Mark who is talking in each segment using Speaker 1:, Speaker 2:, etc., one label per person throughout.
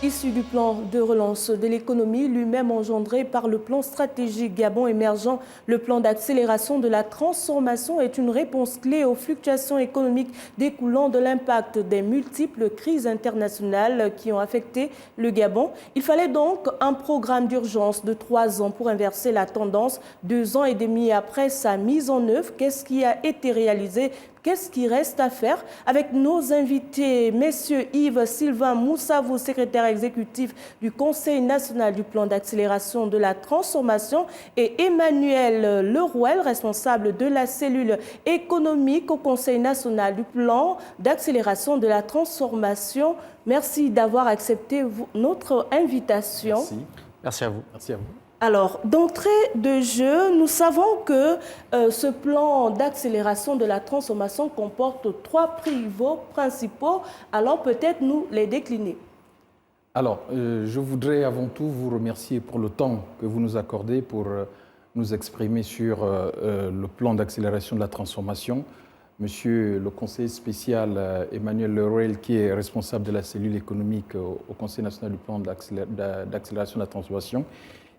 Speaker 1: issu du plan de relance de l'économie, lui-même engendré par le plan stratégique Gabon émergent. Le plan d'accélération de la transformation est une réponse clé aux fluctuations économiques découlant de l'impact des multiples crises internationales qui ont affecté le Gabon. Il fallait donc un programme d'urgence de 3 ans pour inverser la tendance. 2 ans et demi après sa mise en œuvre, qu'est-ce qui a été réalisé? Qu'est-ce qui reste à faire? Avec nos invités, messieurs Yves-Sylvain Moussavou, secrétaire exécutif du Conseil national du plan d'accélération de la transformation, et Emmanuel Lerouel, responsable de la cellule économique au Conseil national du plan d'accélération de la transformation. Merci d'avoir accepté notre invitation.
Speaker 2: Merci. Merci à vous. Merci à vous.
Speaker 1: Alors, d'entrée de jeu, nous savons que ce plan d'accélération de la transformation comporte 3 pivots principaux. Alors, peut-être nous les décliner.
Speaker 3: Alors, je voudrais avant tout vous remercier pour le temps que vous nous accordez pour nous exprimer sur le plan d'accélération de la transformation. Monsieur le conseiller spécial Emmanuel Lerouel, qui est responsable de la cellule économique au Conseil national du plan d'accélération de la transformation,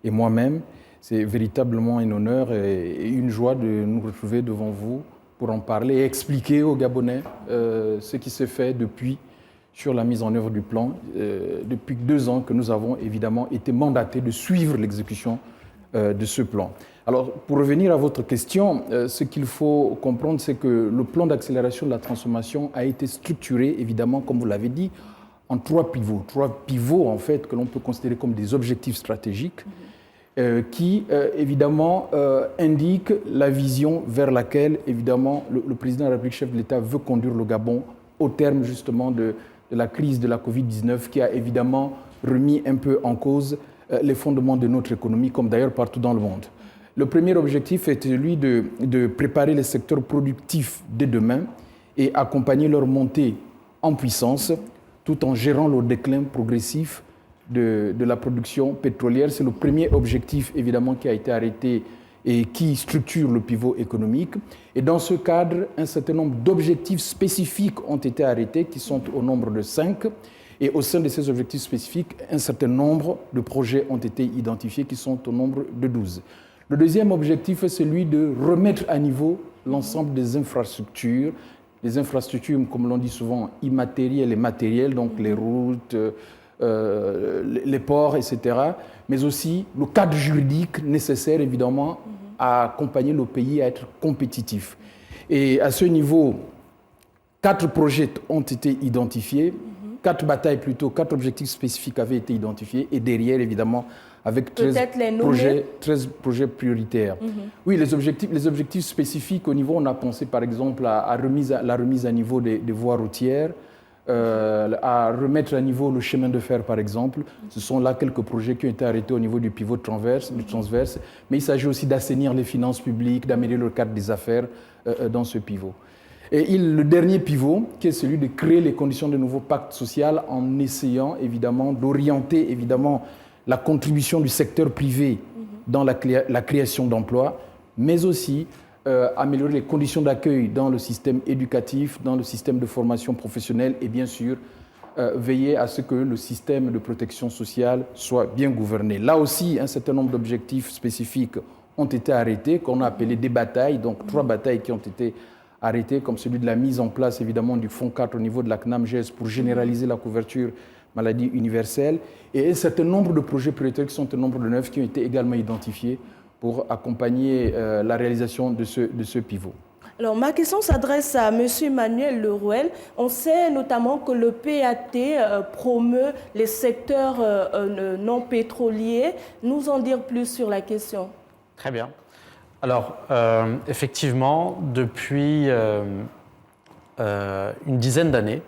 Speaker 3: et moi-même, c'est véritablement un honneur et une joie de nous retrouver devant vous pour en parler et expliquer aux Gabonais ce qui s'est fait depuis sur la mise en œuvre du plan. Depuis 2 ans que nous avons évidemment été mandatés de suivre l'exécution de ce plan. Alors, pour revenir à votre question, ce qu'il faut comprendre, c'est que le plan d'accélération de la transformation a été structuré, évidemment, comme vous l'avez dit, en 3 pivots. 3 pivots, en fait, que l'on peut considérer comme des objectifs stratégiques qui, évidemment, indiquent la vision vers laquelle, évidemment, le président de la République, chef de l'État, veut conduire le Gabon au terme, justement, de la crise de la Covid-19 qui a, évidemment, remis un peu en cause les fondements de notre économie, comme d'ailleurs partout dans le monde. Le premier objectif est celui de préparer les secteurs productifs de demain et accompagner leur montée en puissance, tout en gérant le déclin progressif de la production pétrolière. C'est le premier objectif, évidemment, qui a été arrêté et qui structure le pivot économique. Et dans ce cadre, un certain nombre d'objectifs spécifiques ont été arrêtés, qui sont au nombre de 5. Et au sein de ces objectifs spécifiques, un certain nombre de projets ont été identifiés, qui sont au nombre de 12. Le deuxième objectif est celui de remettre à niveau l'ensemble des infrastructures, comme l'on dit souvent, immatérielles et matérielles, donc les routes, les ports, etc., mais aussi le cadre juridique nécessaire, évidemment, à accompagner le pays à être compétitif. Et à ce niveau, 4 projets ont été identifiés, 4 objectifs spécifiques avaient été identifiés, et derrière, évidemment, avec 13 projets prioritaires. Oui, les objectifs spécifiques au niveau, on a pensé par exemple à la remise à niveau des voies routières, à remettre à niveau le chemin de fer, par exemple. Ce sont là quelques projets qui ont été arrêtés au niveau du pivot transverse, mais il s'agit aussi d'assainir les finances publiques, d'améliorer le cadre des affaires dans ce pivot. Et le dernier pivot, qui est celui de créer les conditions de nouveau pacte social en essayant évidemment d'orienter évidemment la contribution du secteur privé dans la création d'emplois, mais aussi améliorer les conditions d'accueil dans le système éducatif, dans le système de formation professionnelle et bien sûr veiller à ce que le système de protection sociale soit bien gouverné. Là aussi, un certain nombre d'objectifs spécifiques ont été arrêtés, qu'on a appelés des batailles, donc 3 batailles qui ont été arrêtées, comme celui de la mise en place évidemment du Fonds 4 au niveau de la CNAMGES pour généraliser la couverture maladie universelle, et un certain nombre de projets prioritaires qui sont au nombre de 9 qui ont été également identifiés pour accompagner la réalisation de ce pivot.
Speaker 1: Alors, ma question s'adresse à M. Emmanuel Lerouel. On sait notamment que le PAT promeut les secteurs non pétroliers. Nous en dire plus sur la question.
Speaker 2: Très bien. Alors, effectivement, depuis une dizaine d'années,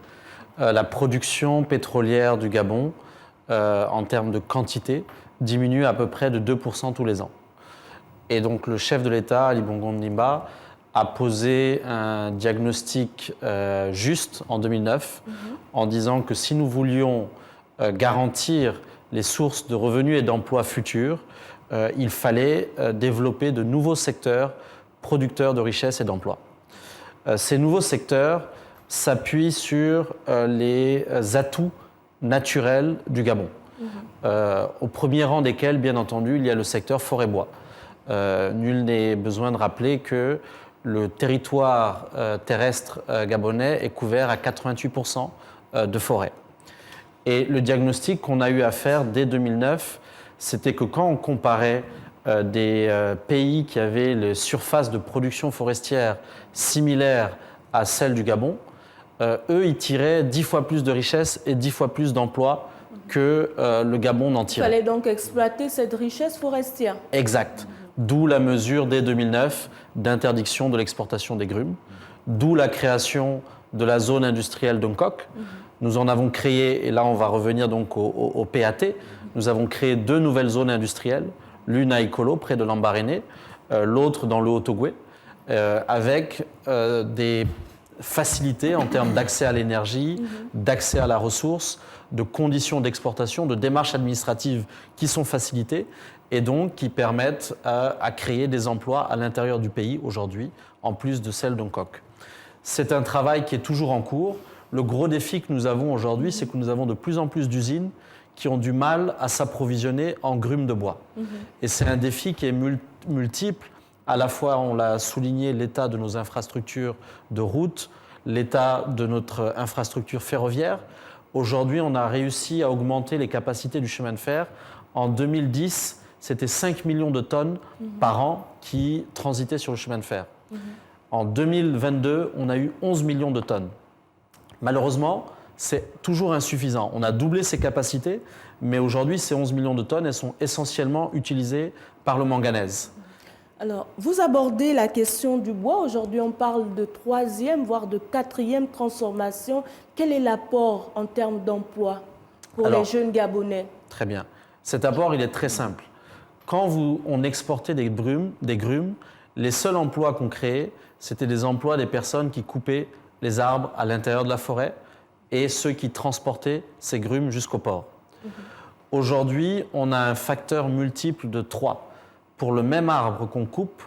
Speaker 2: la production pétrolière du Gabon, en termes de quantité, diminue à peu près de 2% tous les ans. Et donc le chef de l'État, Ali Bongo Ondimba, a posé un diagnostic juste en 2009 en disant que si nous voulions garantir les sources de revenus et d'emplois futurs, il fallait développer de nouveaux secteurs producteurs de richesses et d'emplois. Ces nouveaux secteurs s'appuient sur les atouts naturels du Gabon. Au premier rang desquels, bien entendu, il y a le secteur forêt-bois. Nul n'est besoin de rappeler que le territoire terrestre gabonais est couvert à 88% de forêt. Et le diagnostic qu'on a eu à faire dès 2009, c'était que quand on comparait des pays qui avaient les surfaces de production forestière similaires à celles du Gabon, eux, ils tiraient 10 fois plus de richesses et 10 fois plus d'emplois que le Gabon n'en tirait.
Speaker 1: Il fallait donc exploiter cette richesse forestière.
Speaker 2: Exact. D'où la mesure dès 2009 d'interdiction de l'exportation des grumes, d'où la création de la zone industrielle d'Ongkok. Nous en avons créé, et là on va revenir donc au PAT, nous avons créé 2 nouvelles zones industrielles, l'une à Ikolo, près de Lambaréné, l'autre dans le Haut-Ogooué, avec des facilités en termes d'accès à l'énergie, d'accès à la ressource, de conditions d'exportation, de démarches administratives qui sont facilitées et donc qui permettent à créer des emplois à l'intérieur du pays aujourd'hui, en plus de celles d'Ongkok. C'est un travail qui est toujours en cours. Le gros défi que nous avons aujourd'hui, c'est que nous avons de plus en plus d'usines qui ont du mal à s'approvisionner en grumes de bois. Et c'est un défi qui est multiple. À la fois, on l'a souligné, l'état de nos infrastructures de routes, l'état de notre infrastructure ferroviaire. Aujourd'hui, on a réussi à augmenter les capacités du chemin de fer. En 2010, c'était 5 millions de tonnes par an qui transitaient sur le chemin de fer. En 2022, on a eu 11 millions de tonnes. Malheureusement, c'est toujours insuffisant. On a doublé ces capacités, mais aujourd'hui, ces 11 millions de tonnes, elles sont essentiellement utilisées par le manganèse.
Speaker 1: Alors, vous abordez la question du bois. Aujourd'hui, on parle de 3e, voire de 4e transformation. Quel est l'apport en termes d'emploi pour les jeunes Gabonais?
Speaker 2: Très bien. Cet apport, il est très simple. Quand on exportait des grumes, les seuls emplois qu'on créait, c'était des emplois des personnes qui coupaient les arbres à l'intérieur de la forêt et ceux qui transportaient ces grumes jusqu'au port. Aujourd'hui, on a un facteur multiple de 3. Pour le même arbre qu'on coupe,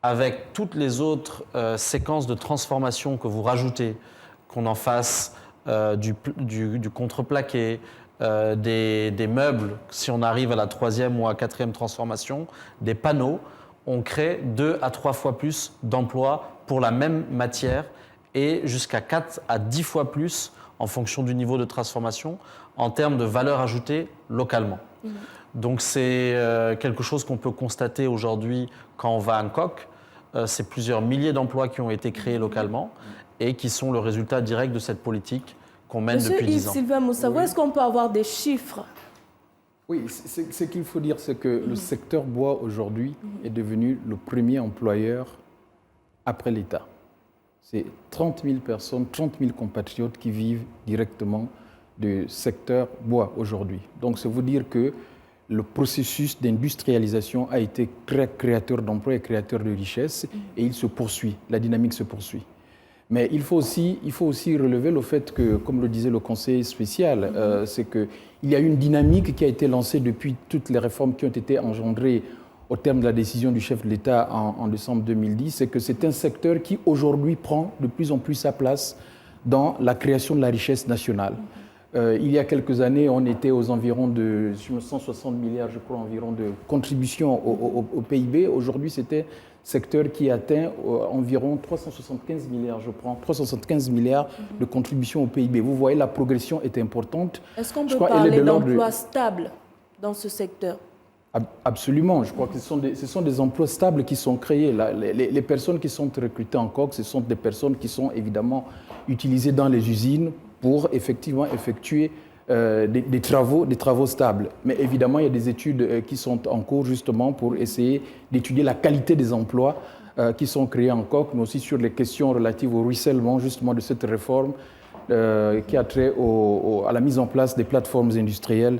Speaker 2: avec toutes les autres séquences de transformation que vous rajoutez, qu'on en fasse du contreplaqué, des meubles, si on arrive à la 3e ou à 4e transformation, des panneaux, on crée 2 à 3 fois plus d'emplois pour la même matière et jusqu'à 4 à 10 fois plus en fonction du niveau de transformation en termes de valeur ajoutée localement. Donc c'est quelque chose qu'on peut constater aujourd'hui quand on va à Ngok. C'est plusieurs milliers d'emplois qui ont été créés localement et qui sont le résultat direct de cette politique qu'on mène depuis 10 ans.
Speaker 1: Monsieur Sylvain Moussavo, est-ce qu'on peut avoir des chiffres?
Speaker 3: Oui, ce qu'il faut dire, c'est que le secteur bois aujourd'hui est devenu le premier employeur après l'État. C'est 30 000 personnes, 30 000 compatriotes qui vivent directement du secteur bois aujourd'hui. Donc, c'est vous dire que le processus d'industrialisation a été très créateur d'emplois et créateur de richesses et il se poursuit, la dynamique se poursuit. Mais il faut aussi relever le fait que, comme le disait le conseiller spécial, c'est qu'il y a une dynamique qui a été lancée depuis toutes les réformes qui ont été engendrées au terme de la décision du chef de l'État en décembre 2010, c'est que c'est un secteur qui aujourd'hui prend de plus en plus sa place dans la création de la richesse nationale. Il y a quelques années, on était aux environs de 160 milliards, je crois, environ de contributions au PIB. Aujourd'hui, c'était secteur qui atteint environ 375 milliards, je prends, 375 milliards de contributions au PIB. Vous voyez, la progression est importante.
Speaker 1: Est-ce qu'on peut parler d'emplois stables dans ce secteur?
Speaker 3: Absolument. Je crois que ce sont des emplois stables qui sont créés. Les personnes qui sont recrutées en Ngok, ce sont des personnes qui sont évidemment utilisées dans les usines pour effectivement effectuer des travaux stables. Mais évidemment, il y a des études qui sont en cours justement pour essayer d'étudier la qualité des emplois qui sont créés en Ngok, mais aussi sur les questions relatives au ruissellement justement de cette réforme qui a trait à la mise en place des plateformes industrielles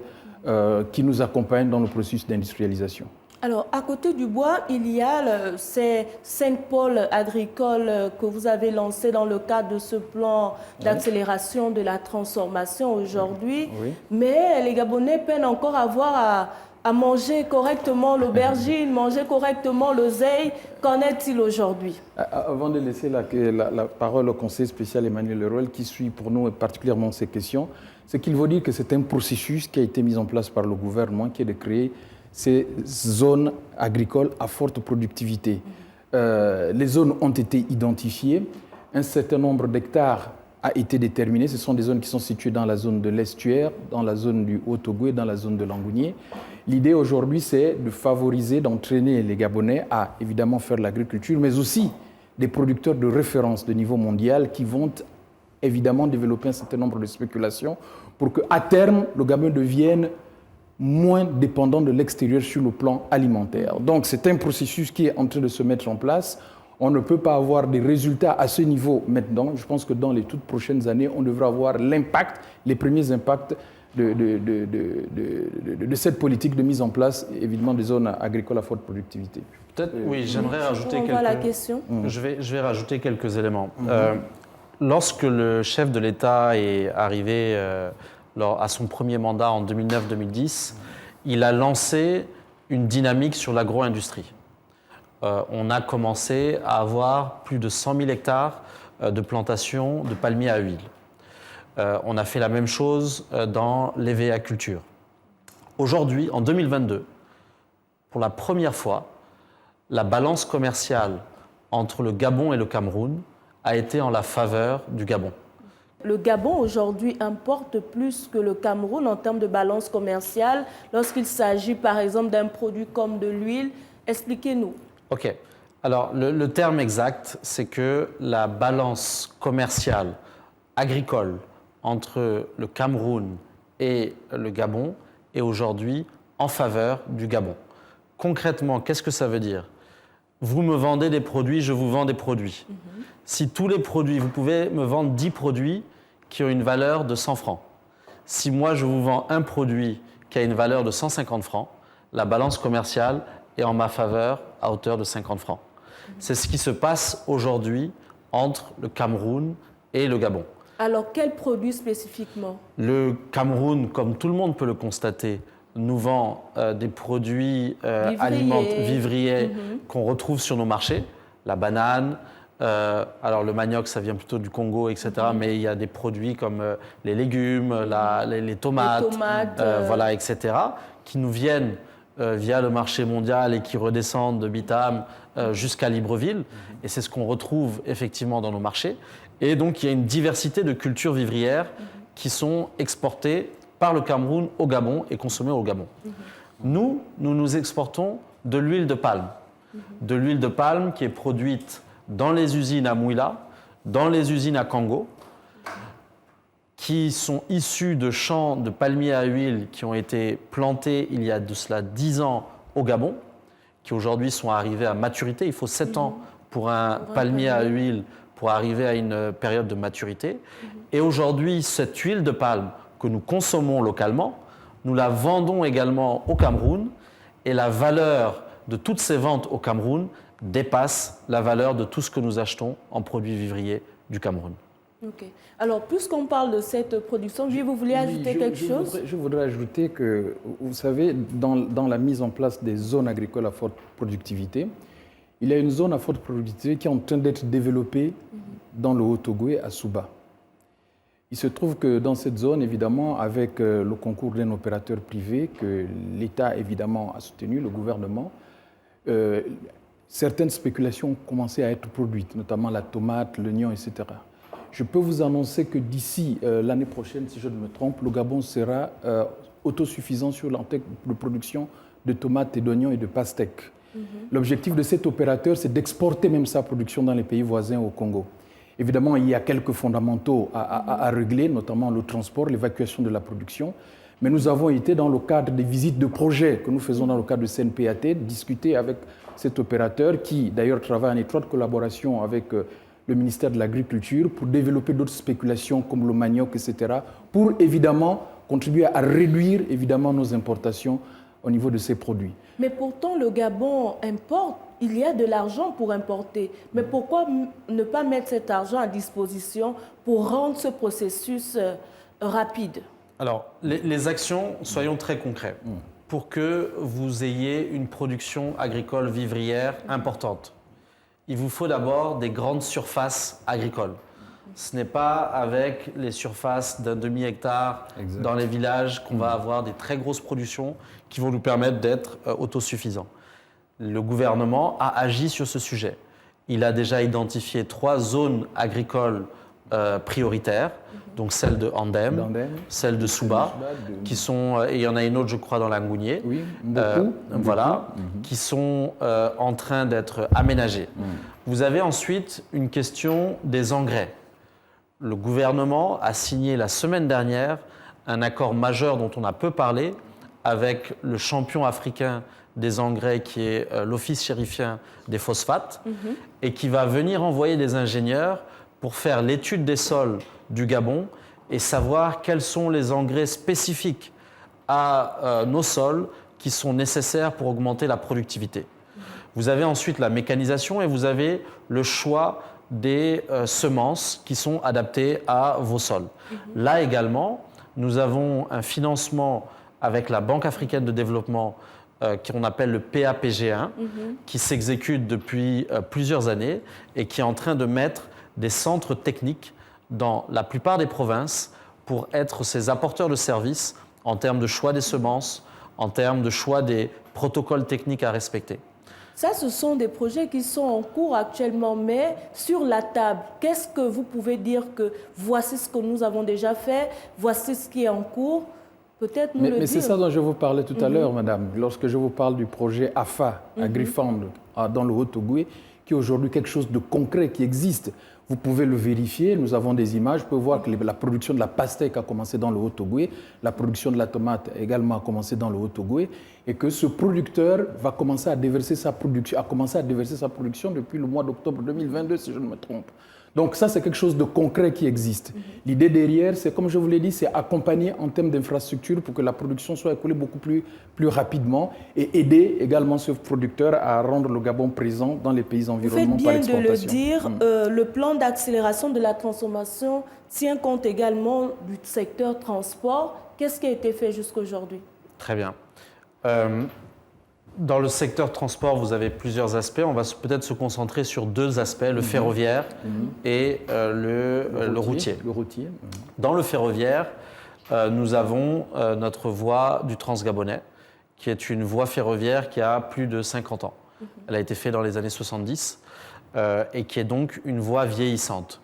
Speaker 3: qui nous accompagnent dans le processus d'industrialisation.
Speaker 1: Alors, à côté du bois, il y a ces 5 pôles agricoles que vous avez lancés dans le cadre de ce plan d'accélération de la transformation aujourd'hui. Oui. Mais les Gabonais peinent encore à voir à manger correctement l'aubergine, manger correctement l'oseille. Qu'en est-il aujourd'hui?
Speaker 3: Avant de laisser la parole au conseiller spécial Emmanuel Leroy, qui suit pour nous particulièrement ces questions, c'est qu'il faut dire que c'est un processus qui a été mis en place par le gouvernement, qui est de créer ces zones agricoles à forte productivité. Les zones ont été identifiées, un certain nombre d'hectares a été déterminé. Ce sont des zones qui sont situées dans la zone de l'estuaire, dans la zone du Haut-Togo et dans la zone de Langounier. L'idée aujourd'hui, c'est de favoriser, d'entraîner les Gabonais à évidemment faire l'agriculture, mais aussi des producteurs de référence de niveau mondial qui vont évidemment développer un certain nombre de spéculations pour qu'à terme, le Gabon devienne moins dépendant de l'extérieur sur le plan alimentaire. Donc c'est un processus qui est en train de se mettre en place. On ne peut pas avoir des résultats à ce niveau maintenant. Je pense que dans les toutes prochaines années, on devra avoir l'impact, les premiers impacts de cette politique de mise en place, évidemment, des zones agricoles à forte productivité.
Speaker 2: Peut-être, oui, j'aimerais rajouter
Speaker 1: la question.
Speaker 2: Je vais rajouter quelques éléments. Lorsque le chef de l'État est arrivé à son premier mandat en 2009-2010, il a lancé une dynamique sur l'agro-industrie. On a commencé à avoir plus de 100 000 hectares de plantations de palmiers à huile. On a fait la même chose dans l'EVA-culture. Aujourd'hui, en 2022, pour la première fois, la balance commerciale entre le Gabon et le Cameroun a été en la faveur du Gabon.
Speaker 1: Le Gabon aujourd'hui importe plus que le Cameroun en termes de balance commerciale lorsqu'il s'agit par exemple d'un produit comme de l'huile. Expliquez-nous.
Speaker 2: Ok. Alors le terme exact, c'est que la balance commerciale agricole entre le Cameroun et le Gabon est aujourd'hui en faveur du Gabon. Concrètement, qu'est-ce que ça veut dire? Vous me vendez des produits, je vous vends des produits. Si tous les produits, vous pouvez me vendre 10 produits qui ont une valeur de 100 francs. Si moi, je vous vends un produit qui a une valeur de 150 francs, la balance commerciale est en ma faveur à hauteur de 50 francs. C'est ce qui se passe aujourd'hui entre le Cameroun et le Gabon.
Speaker 1: Alors, quels produits spécifiquement?
Speaker 2: Le Cameroun, comme tout le monde peut le constater, nous vend des produits alimentaires, vivriers qu'on retrouve sur nos marchés. La banane, alors le manioc, ça vient plutôt du Congo, etc. Mais il y a des produits comme les légumes, les tomates, voilà, etc. qui nous viennent via le marché mondial et qui redescendent de Bitam jusqu'à Libreville. Et c'est ce qu'on retrouve effectivement dans nos marchés. Et donc, il y a une diversité de cultures vivrières qui sont exportées par le Cameroun au Gabon et consommées au Gabon. Nous exportons de l'huile de palme. De l'huile de palme qui est produite dans les usines à Mouila, dans les usines à Kango, qui sont issues de champs de palmiers à huile qui ont été plantés il y a de cela 10 ans au Gabon, qui aujourd'hui sont arrivés à maturité. Il faut 7 ans pour un palmier à huile pour arriver à une période de maturité. Et aujourd'hui, cette huile de palme que nous consommons localement, nous la vendons également au Cameroun et la valeur de toutes ces ventes au Cameroun dépasse la valeur de tout ce que nous achetons en produits vivriers du Cameroun.
Speaker 1: Ok. Alors, puisqu'on parle de cette production, vous voulez ajouter quelque chose?
Speaker 3: Je voudrais ajouter que, vous savez, dans la mise en place des zones agricoles à forte productivité, il y a une zone à forte productivité qui est en train d'être développée dans le Haut-Togo, à Souba. Il se trouve que dans cette zone, évidemment, avec le concours d'un opérateur privé que l'État, évidemment, a soutenu, le gouvernement, certaines spéculations ont commencé à être produites, notamment la tomate, l'oignon, etc. Je peux vous annoncer que d'ici l'année prochaine, si je ne me trompe, le Gabon sera autosuffisant sur la production de tomates et d'oignons et de pastèques. L'objectif de cet opérateur, c'est d'exporter même sa production dans les pays voisins au Congo. Évidemment, il y a quelques fondamentaux à régler, notamment le transport, l'évacuation de la production. Mais nous avons été dans le cadre des visites de projets que nous faisons dans le cadre de CNPAT, discuter avec cet opérateur qui, d'ailleurs, travaille en étroite collaboration avec le ministère de l'Agriculture pour développer d'autres spéculations comme le manioc, etc., pour évidemment contribuer à réduire évidemment nos importations au niveau de ces produits.
Speaker 1: Mais pourtant, le Gabon importe. Il y a de l'argent pour importer. Mais pourquoi ne pas mettre cet argent à disposition pour rendre ce processus rapide?
Speaker 2: Alors, les actions, soyons très concrets. pour que vous ayez une production agricole vivrière importante? Il vous faut d'abord des grandes surfaces agricoles. Ce n'est pas avec les surfaces d'un demi-hectare dans les villages qu'on va avoir des très grosses productions qui vont nous permettre d'être autosuffisants. Le gouvernement a agi sur ce sujet. Il a déjà identifié 3 zones agricoles prioritaires, donc celle de Andem, celle de Souba, qui sont, et il y en a une autre, je crois, dans l'Angounier, voilà, qui sont en train d'être aménagées. Vous avez ensuite une question des engrais. Le gouvernement a signé la semaine dernière un accord majeur dont on a peu parlé avec le champion africain des engrais qui est l'Office chérifien des phosphates et qui va venir envoyer des ingénieurs pour faire l'étude des sols du Gabon et savoir quels sont les engrais spécifiques à nos sols qui sont nécessaires pour augmenter la productivité. Vous avez ensuite la mécanisation et vous avez le choix des semences qui sont adaptées à vos sols. Là également, nous avons un financement avec la Banque africaine de développement qu'on appelle le PAPG1, qui s'exécute depuis plusieurs années et qui est en train de mettre des centres techniques dans la plupart des provinces pour être ces apporteurs de services en termes de choix des semences, en termes de choix des protocoles techniques à respecter.
Speaker 1: Ça, ce sont des projets qui sont en cours actuellement, mais sur la table, qu'est-ce que vous pouvez dire que voici ce que nous avons déjà fait, voici ce qui est en cours? Peut-être nous le dire.
Speaker 3: Mais c'est ça dont je vous parlais tout à l'heure, madame. Lorsque je vous parle du projet AFA, AgriFund, dans le Haut-Ogooué, qui est aujourd'hui quelque chose de concret qui existe. Vous pouvez le vérifier, nous avons des images, vous pouvez voir que la production de la pastèque a commencé dans le Haut-Ogooué, la production de la tomate également a commencé dans le Haut-Ogooué, et que ce producteur va commencer à déverser sa production depuis le mois d'octobre 2022, si je ne me trompe. Donc ça, c'est quelque chose de concret qui existe. L'idée derrière, c'est, comme je vous l'ai dit, c'est accompagner en termes d'infrastructure pour que la production soit écoulée beaucoup plus rapidement et aider également ce producteur à rendre le Gabon présent dans les pays environnants par l'exportation.
Speaker 1: Vous faites bien de le dire, le plan d'accélération de la transformation tient compte également du secteur transport. Qu'est-ce qui a été fait jusqu'à aujourd'hui?
Speaker 2: Très bien. Dans le secteur transport, vous avez plusieurs aspects. On va peut-être se concentrer sur 2 aspects, le ferroviaire et le routier. Dans le ferroviaire, nous avons notre voie du Transgabonais, qui est une voie ferroviaire qui a plus de 50 ans. Elle a été faite dans les années 70 et qui est donc une voie vieillissante.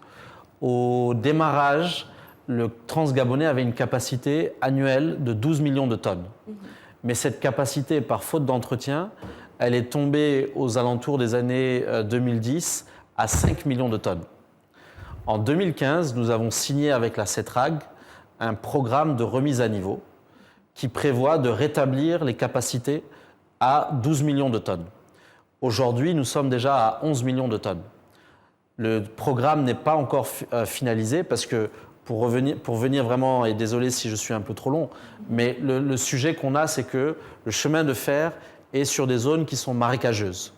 Speaker 2: Au démarrage, le Transgabonais avait une capacité annuelle de 12 millions de tonnes. Mais cette capacité, par faute d'entretien, elle est tombée aux alentours des années 2010 à 5 millions de tonnes. En 2015, nous avons signé avec la CETRAG un programme de remise à niveau qui prévoit de rétablir les capacités à 12 millions de tonnes. Aujourd'hui, nous sommes déjà à 11 millions de tonnes. Le programme n'est pas encore finalisé parce que pour venir vraiment, et désolé si je suis un peu trop long, mais le sujet qu'on a, c'est que le chemin de fer est sur des zones qui sont marécageuses.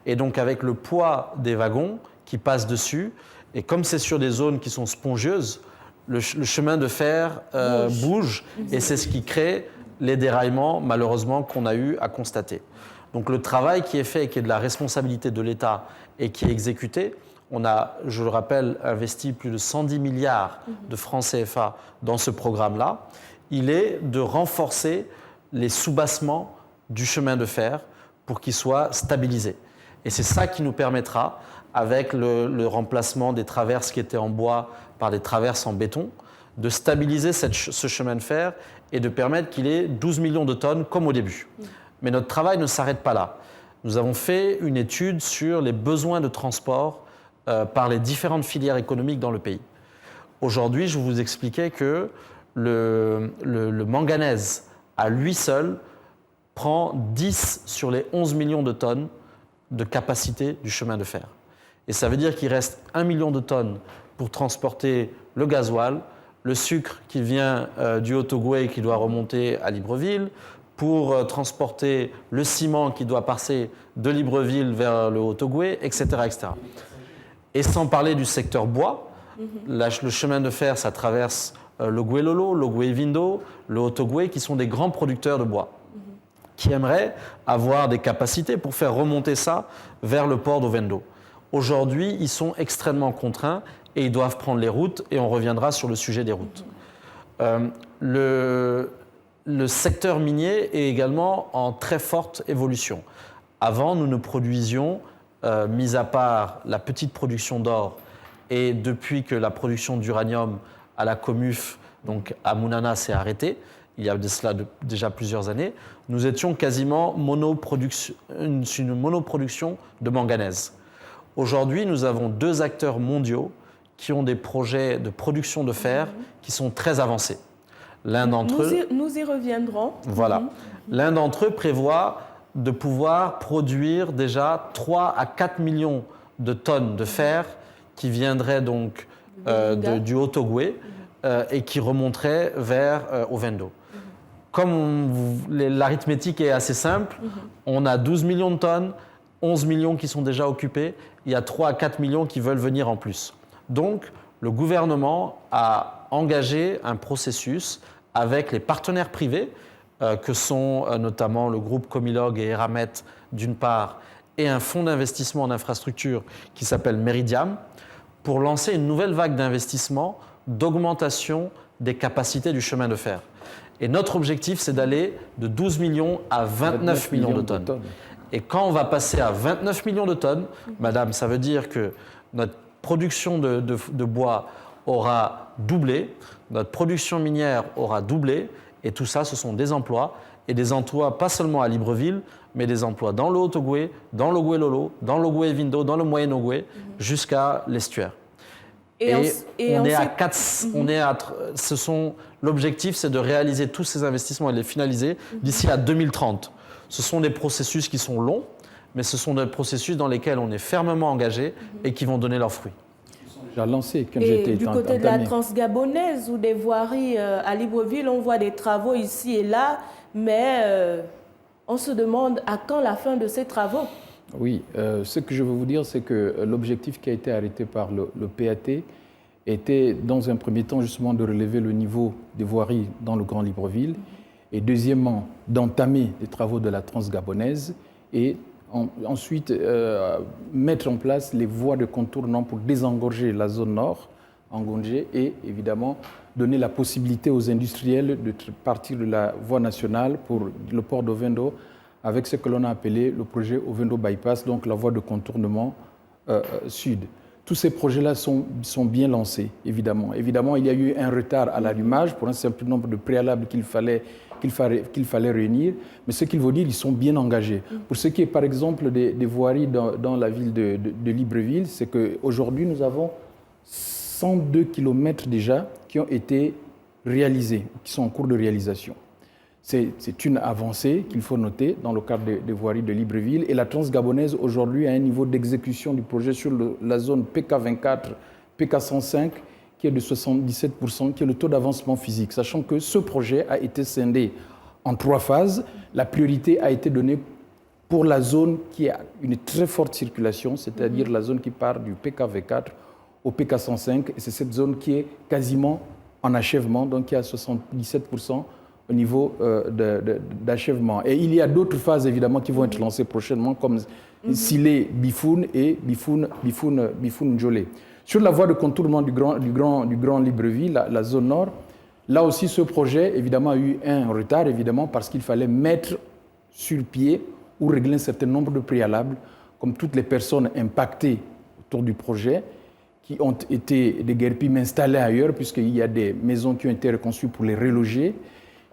Speaker 2: Et donc avec le poids des wagons qui passent dessus, et comme c'est sur des zones qui sont spongieuses, le chemin de fer bouge et c'est ce qui crée les déraillements, malheureusement, qu'on a eu à constater. Donc le travail qui est fait et qui est de la responsabilité de l'État et qui est exécuté, on a, je le rappelle, investi plus de 110 milliards de francs CFA dans ce programme-là. Il est de renforcer les soubassements du chemin de fer pour qu'il soit stabilisé. Et c'est ça qui nous permettra, avec le remplacement des traverses qui étaient en bois par des traverses en béton, de stabiliser ce chemin de fer et de permettre qu'il ait 12 millions de tonnes comme au début. Mais notre travail ne s'arrête pas là. Nous avons fait une étude sur les besoins de transport par les différentes filières économiques dans le pays. Aujourd'hui, je vous expliquais que le manganèse, à lui seul, prend 10 sur les 11 millions de tonnes de capacité du chemin de fer. Et ça veut dire qu'il reste 1 million de tonnes pour transporter le gasoil, le sucre qui vient du Haut-Ogooué et qui doit remonter à Libreville, pour transporter le ciment qui doit passer de Libreville vers le Haut-Ogooué, etc., etc. Et sans parler du secteur bois, le chemin de fer, ça traverse le Gouelolo, le Goué-Vindo, le Haut-Ogooué, qui sont des grands producteurs de bois. qui aimeraient avoir des capacités pour faire remonter ça vers le port d'Ovendo. Aujourd'hui, ils sont extrêmement contraints et ils doivent prendre les routes, et on reviendra sur le sujet des routes. Le secteur minier est également en très forte évolution. Avant, nous ne produisions, mis à part la petite production d'or, et depuis que la production d'uranium à la Comuf, donc à Mounana, s'est arrêtée, il y a de cela déjà plusieurs années, nous étions quasiment une monoproduction de manganèse. Aujourd'hui, nous avons 2 acteurs mondiaux qui ont des projets de production de fer qui sont très avancés. L'un d'entre eux,
Speaker 1: nous y reviendrons.
Speaker 2: Voilà. L'un d'entre eux prévoit de pouvoir produire déjà 3 à 4 millions de tonnes de fer qui viendraient donc du Haut-Ogooué et qui remonteraient vers Ovendo. Comme l'arithmétique est assez simple, on a 12 millions de tonnes, 11 millions qui sont déjà occupés, il y a 3 à 4 millions qui veulent venir en plus. Donc, le gouvernement a engagé un processus avec les partenaires privés, que sont notamment le groupe Comilog et Eramet d'une part, et un fonds d'investissement en infrastructure qui s'appelle Meridiam, pour lancer une nouvelle vague d'investissement d'augmentation des capacités du chemin de fer. Et notre objectif, c'est d'aller de 12 millions à 29 millions de tonnes. Et quand on va passer à 29 millions de tonnes, madame, ça veut dire que notre production de bois aura doublé, notre production minière aura doublé, et tout ça, ce sont des emplois, et des emplois pas seulement à Libreville, mais des emplois dans le Haut-Ogooué, dans l'Ogooué-Lolo, dans l'Ogooué-Vindo, dans le Moyen-Ogooué, jusqu'à l'estuaire. L'objectif, c'est de réaliser tous ces investissements et de les finaliser d'ici à 2030. Ce sont des processus qui sont longs, mais ce sont des processus dans lesquels on est fermement engagé et qui vont donner leurs fruits.
Speaker 3: Déjà lancé,
Speaker 1: du côté de la transgabonaise ou des voiries à Libreville, on voit des travaux ici et là, mais on se demande à quand la fin de ces travaux.
Speaker 3: Oui, ce que je veux vous dire, c'est que l'objectif qui a été arrêté par le PAT était, dans un premier temps, justement de relever le niveau des voiries dans le Grand Libreville, et deuxièmement, d'entamer les travaux de la transgabonaise, et ensuite mettre en place les voies de contournement pour désengorger la zone nord, en Ngondje, et évidemment donner la possibilité aux industriels de partir de la voie nationale pour le port d'Ovendo, avec ce que l'on a appelé le projet Ovendo Bypass, donc la voie de contournement sud. Tous ces projets-là sont bien lancés, évidemment. Évidemment, il y a eu un retard à l'allumage pour un certain nombre de préalables qu'il fallait réunir, mais ce qu'il veut dire, ils sont bien engagés. Pour ce qui est, par exemple, des voiries dans la ville de Libreville, c'est qu'aujourd'hui, nous avons 102 km déjà qui ont été réalisés, qui sont en cours de réalisation. C'est une avancée qu'il faut noter dans le cadre des voiries de Libreville. Et la Transgabonaise, aujourd'hui, a un niveau d'exécution du projet sur la zone PK24, PK105, qui est de 77%, qui est le taux d'avancement physique. Sachant que ce projet a été scindé en 3 phases. La priorité a été donnée pour la zone qui a une très forte circulation, c'est-à-dire la zone qui part du PKV4 au PK105. Et c'est cette zone qui est quasiment en achèvement, donc qui a 77%. Au niveau d'achèvement. Et il y a d'autres phases, évidemment, qui vont être lancées prochainement, comme Silé Bifoun et Bifoun Njolé. Sur la voie de contournement du Grand Libreville, la zone nord, là aussi, ce projet, évidemment, a eu un retard, évidemment, parce qu'il fallait mettre sur pied ou régler un certain nombre de préalables, comme toutes les personnes impactées autour du projet, qui ont été des guerpim installés ailleurs, puisqu'il y a des maisons qui ont été reconstruites pour les reloger.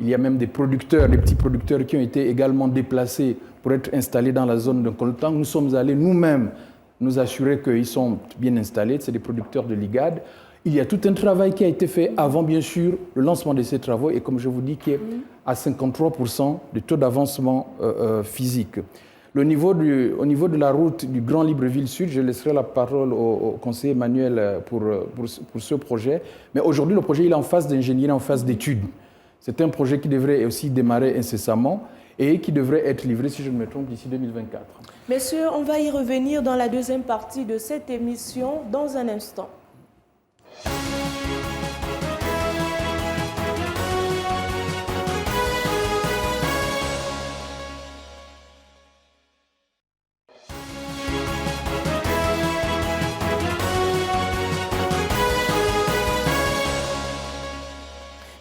Speaker 3: Il y a même des petits producteurs qui ont été également déplacés pour être installés dans la zone de Koltang. Nous sommes allés nous-mêmes nous assurer qu'ils sont bien installés. C'est des producteurs de l'IGAD. Il y a tout un travail qui a été fait avant, bien sûr, le lancement de ces travaux et, comme je vous dis, qui est à 53% de taux d'avancement physique. Au niveau de la route du Grand Libreville Sud, je laisserai la parole au conseiller Emmanuel pour ce projet. Mais aujourd'hui, le projet il est en phase d'ingénierie, en phase d'études. C'est un projet qui devrait aussi démarrer incessamment et qui devrait être livré, si je ne me trompe, d'ici 2024.
Speaker 1: Messieurs, on va y revenir dans la deuxième partie de cette émission dans un instant.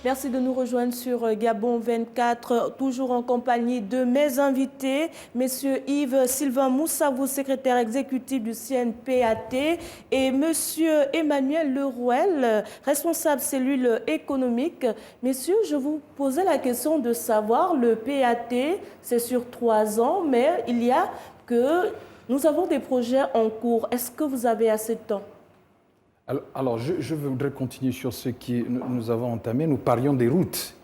Speaker 1: Merci de nous rejoindre sur Gabon 24, toujours en compagnie de mes invités, Monsieur Yves Sylvain Moussavou, secrétaire exécutif du CNPAT, et Monsieur Emmanuel Lerouel, responsable cellule économique. Messieurs, je vous posais la question de savoir, le PAT, c'est sur 3 ans, mais il y a que nous avons des projets en cours. Est-ce que vous avez assez de temps?
Speaker 3: Alors, je voudrais continuer sur ce que nous avons entamé. Nous parlions des routes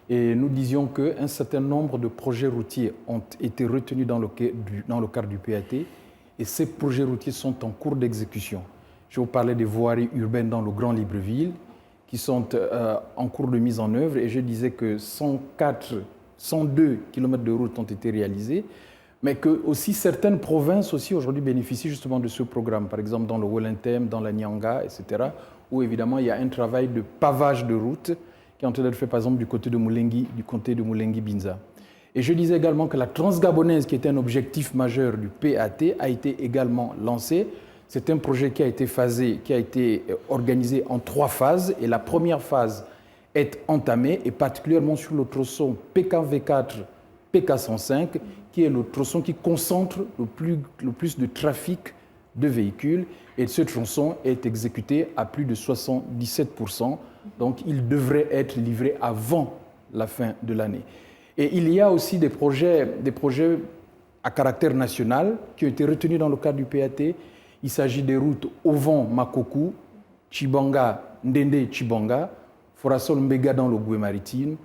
Speaker 3: et nous disions qu'un certain nombre de projets routiers ont été retenus dans le cadre du PAT et ces projets routiers sont en cours d'exécution. Je vous parlais des voiries urbaines dans le Grand Libreville qui sont en cours de mise en œuvre et je disais que 102 km de routes ont été réalisés, mais que aussi certaines provinces aussi aujourd'hui bénéficient justement de ce programme, par exemple dans le Wellington, dans la Nyanga, etc., où évidemment il y a un travail de pavage de routes qui est en train d'être fait par exemple du côté de Moulengi, du comté de Moulengi-Binza. Et je disais également que la transgabonaise, qui était un objectif majeur du PAT, a été également lancée. C'est un projet qui a été organisé en 3 phases, et la première phase est entamée, et particulièrement sur le tronçon PKV4, PK105, qui est le tronçon qui concentre le plus de trafic de véhicules. Et ce tronçon est exécuté à plus de 77%. Donc, il devrait être livré avant la fin de l'année. Et il y a aussi des projets à caractère national qui ont été retenus dans le cadre du PAT. Il s'agit des routes Ovan-Makokou, Chibanga, Ndende-Chibanga, Forasol-Mbega dans le Goué maritime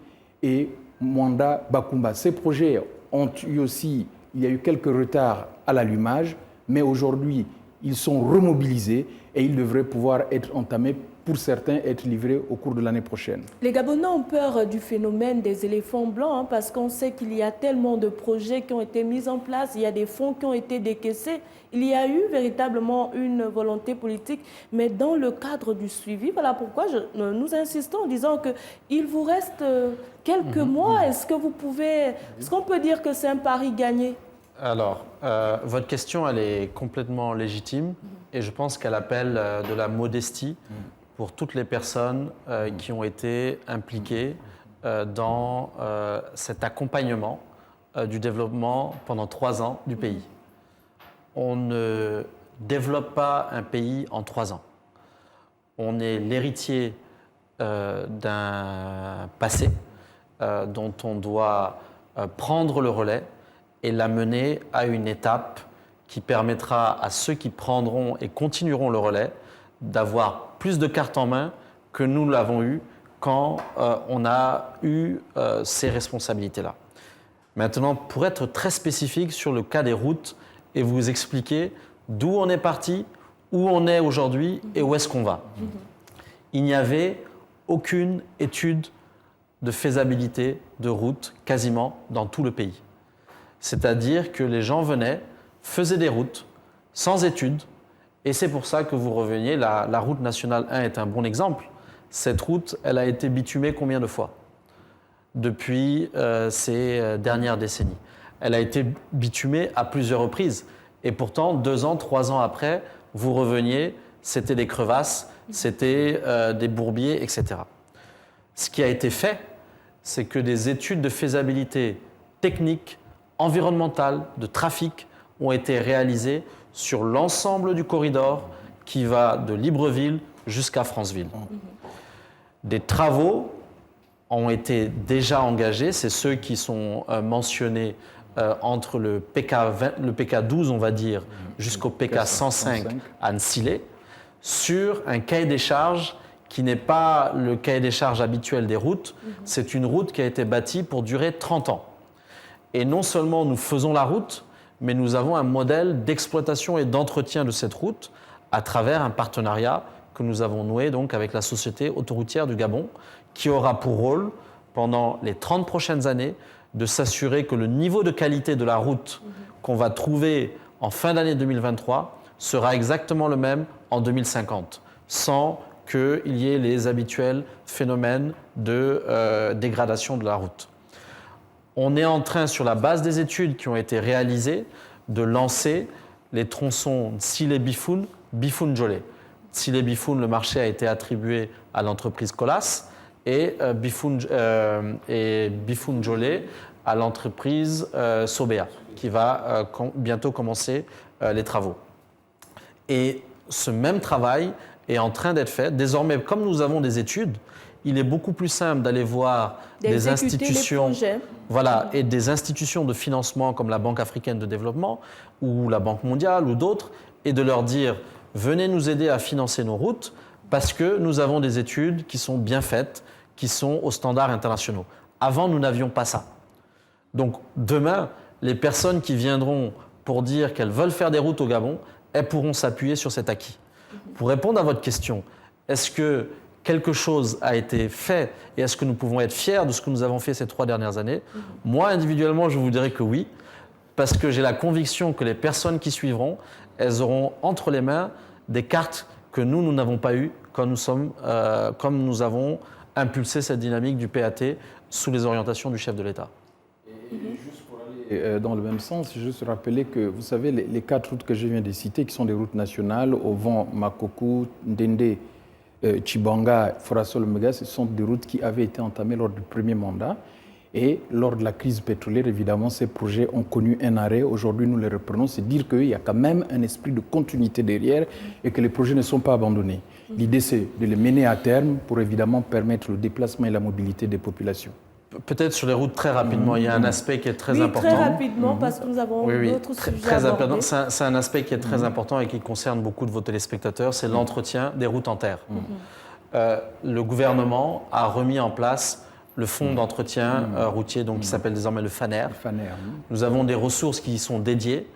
Speaker 3: et Mwanda-Bakumba. Ces projets il y a eu quelques retards à l'allumage, mais aujourd'hui, ils sont remobilisés et ils devraient pouvoir être entamés, pour certains, être livrés au cours de l'année prochaine.
Speaker 1: Les Gabonais ont peur du phénomène des éléphants blancs parce qu'on sait qu'il y a tellement de projets qui ont été mis en place, il y a des fonds qui ont été décaissés. Il y a eu véritablement une volonté politique, mais dans le cadre du suivi, voilà pourquoi nous insistons en disant qu'il vous reste quelques mois. Est-ce qu'on peut dire que c'est un pari gagné?
Speaker 2: Alors, votre question, elle est complètement légitime et je pense qu'elle appelle de la modestie pour toutes les personnes qui ont été impliquées dans cet accompagnement du développement pendant 3 ans du pays. On ne développe pas un pays en 3 ans. On est l'héritier d'un passé dont on doit prendre le relais et l'amener à une étape qui permettra à ceux qui prendront et continueront le relais d'avoir plus de cartes en main que nous l'avons eu quand on a eu ces responsabilités-là. Maintenant, pour être très spécifique sur le cas des routes et vous expliquer d'où on est parti, où on est aujourd'hui et où est-ce qu'on va. Il n'y avait aucune étude de faisabilité de route quasiment dans tout le pays. C'est-à-dire que les gens venaient, faisaient des routes sans études, et c'est pour ça que vous reveniez, la route nationale 1 est un bon exemple. Cette route, elle a été bitumée combien de fois depuis ces dernières décennies? Elle a été bitumée à plusieurs reprises. Et pourtant, 2 ans, 3 ans après, vous reveniez, c'était des crevasses, c'était des bourbiers, etc. Ce qui a été fait, c'est que des études de faisabilité technique, environnementale, de trafic ont été réalisées sur l'ensemble du corridor qui va de Libreville jusqu'à Franceville. Des travaux ont été déjà engagés, c'est ceux qui sont mentionnés entre le PK12, on va dire, jusqu'au PK105 à Nsile, sur un cahier des charges qui n'est pas le cahier des charges habituel des routes, c'est une route qui a été bâtie pour durer 30 ans. Et non seulement nous faisons la route, mais nous avons un modèle d'exploitation et d'entretien de cette route à travers un partenariat que nous avons noué donc avec la Société autoroutière du Gabon, qui aura pour rôle, pendant les 30 prochaines années, de s'assurer que le niveau de qualité de la route qu'on va trouver en fin d'année 2023 sera exactement le même en 2050, sans qu'il y ait les habituels phénomènes de dégradation de la route. On est en train, sur la base des études qui ont été réalisées, de lancer les tronçons Nsile-Bifoun, Bifoun-Djolé. Nsile-Bifoun, le marché a été attribué à l'entreprise Colas et Bifunjole à l'entreprise Sobea, qui va bientôt commencer les travaux. Et ce même travail est en train d'être fait. Désormais, comme nous avons des études, il est beaucoup plus simple d'aller voir des institutions, voilà, et des institutions de financement comme la Banque africaine de développement ou la Banque mondiale ou d'autres, et de leur dire « venez nous aider à financer nos routes parce que nous avons des études qui sont bien faites, qui sont aux standards internationaux ». Avant, nous n'avions pas ça. Donc demain, les personnes qui viendront pour dire qu'elles veulent faire des routes au Gabon, elles pourront s'appuyer sur cet acquis. Pour répondre à votre question, est-ce que quelque chose a été fait et est-ce que nous pouvons être fiers de ce que nous avons fait ces 3 dernières années? Moi, individuellement, je vous dirais que oui, parce que j'ai la conviction que les personnes qui suivront, elles auront entre les mains des cartes que nous n'avons pas eues comme nous avons impulsé cette dynamique du PAT sous les orientations du chef de l'État.
Speaker 3: Juste pour aller dans le même sens, juste rappeler que, vous savez, les 4 routes que je viens de citer, qui sont des routes nationales, Ovan, Makokou, Ndende, Chibanga, Forasol, Mega, ce sont des routes qui avaient été entamées lors du premier mandat. Et lors de la crise pétrolière, évidemment, ces projets ont connu un arrêt. Aujourd'hui, nous les reprenons. C'est dire qu'il y a quand même un esprit de continuité derrière et que les projets ne sont pas abandonnés. L'idée, c'est de les mener à terme pour évidemment permettre le déplacement et la mobilité des populations.
Speaker 2: Peut-être sur les routes très rapidement, il y a un aspect qui est très important.
Speaker 1: Très rapidement, parce que nous avons d'autres sujets à aborder.
Speaker 2: C'est un aspect qui est très important et qui concerne beaucoup de vos téléspectateurs, c'est l'entretien des routes en terre. Le gouvernement a remis en place le fonds d'entretien routier, donc, qui s'appelle désormais le FANER. Nous avons des ressources qui y sont dédiées.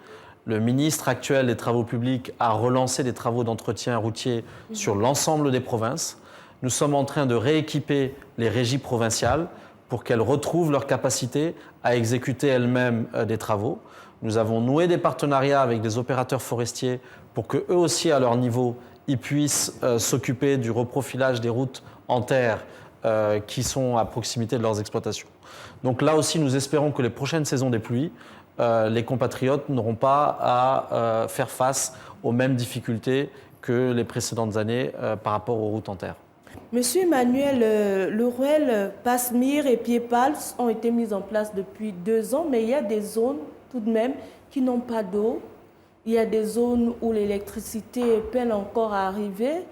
Speaker 2: Le ministre actuel des Travaux publics a relancé des travaux d'entretien routier sur l'ensemble des provinces. Nous sommes en train de rééquiper les régies provinciales pour qu'elles retrouvent leur capacité à exécuter elles-mêmes des travaux. Nous avons noué des partenariats avec des opérateurs forestiers pour qu'eux aussi, à leur niveau, ils puissent s'occuper du reprofilage des routes en terre qui sont à proximité de leurs exploitations. Donc là aussi, nous espérons que les prochaines saisons des pluies, les compatriotes n'auront pas à faire face aux mêmes difficultés que les précédentes années par rapport aux routes en terre.
Speaker 1: Monsieur Emmanuel, le RUEL, PASMIR et Piepal ont été mis en place depuis 2 ans, mais il y a des zones tout de même qui n'ont pas d'eau. Il y a des zones où l'électricité peine encore à arriver.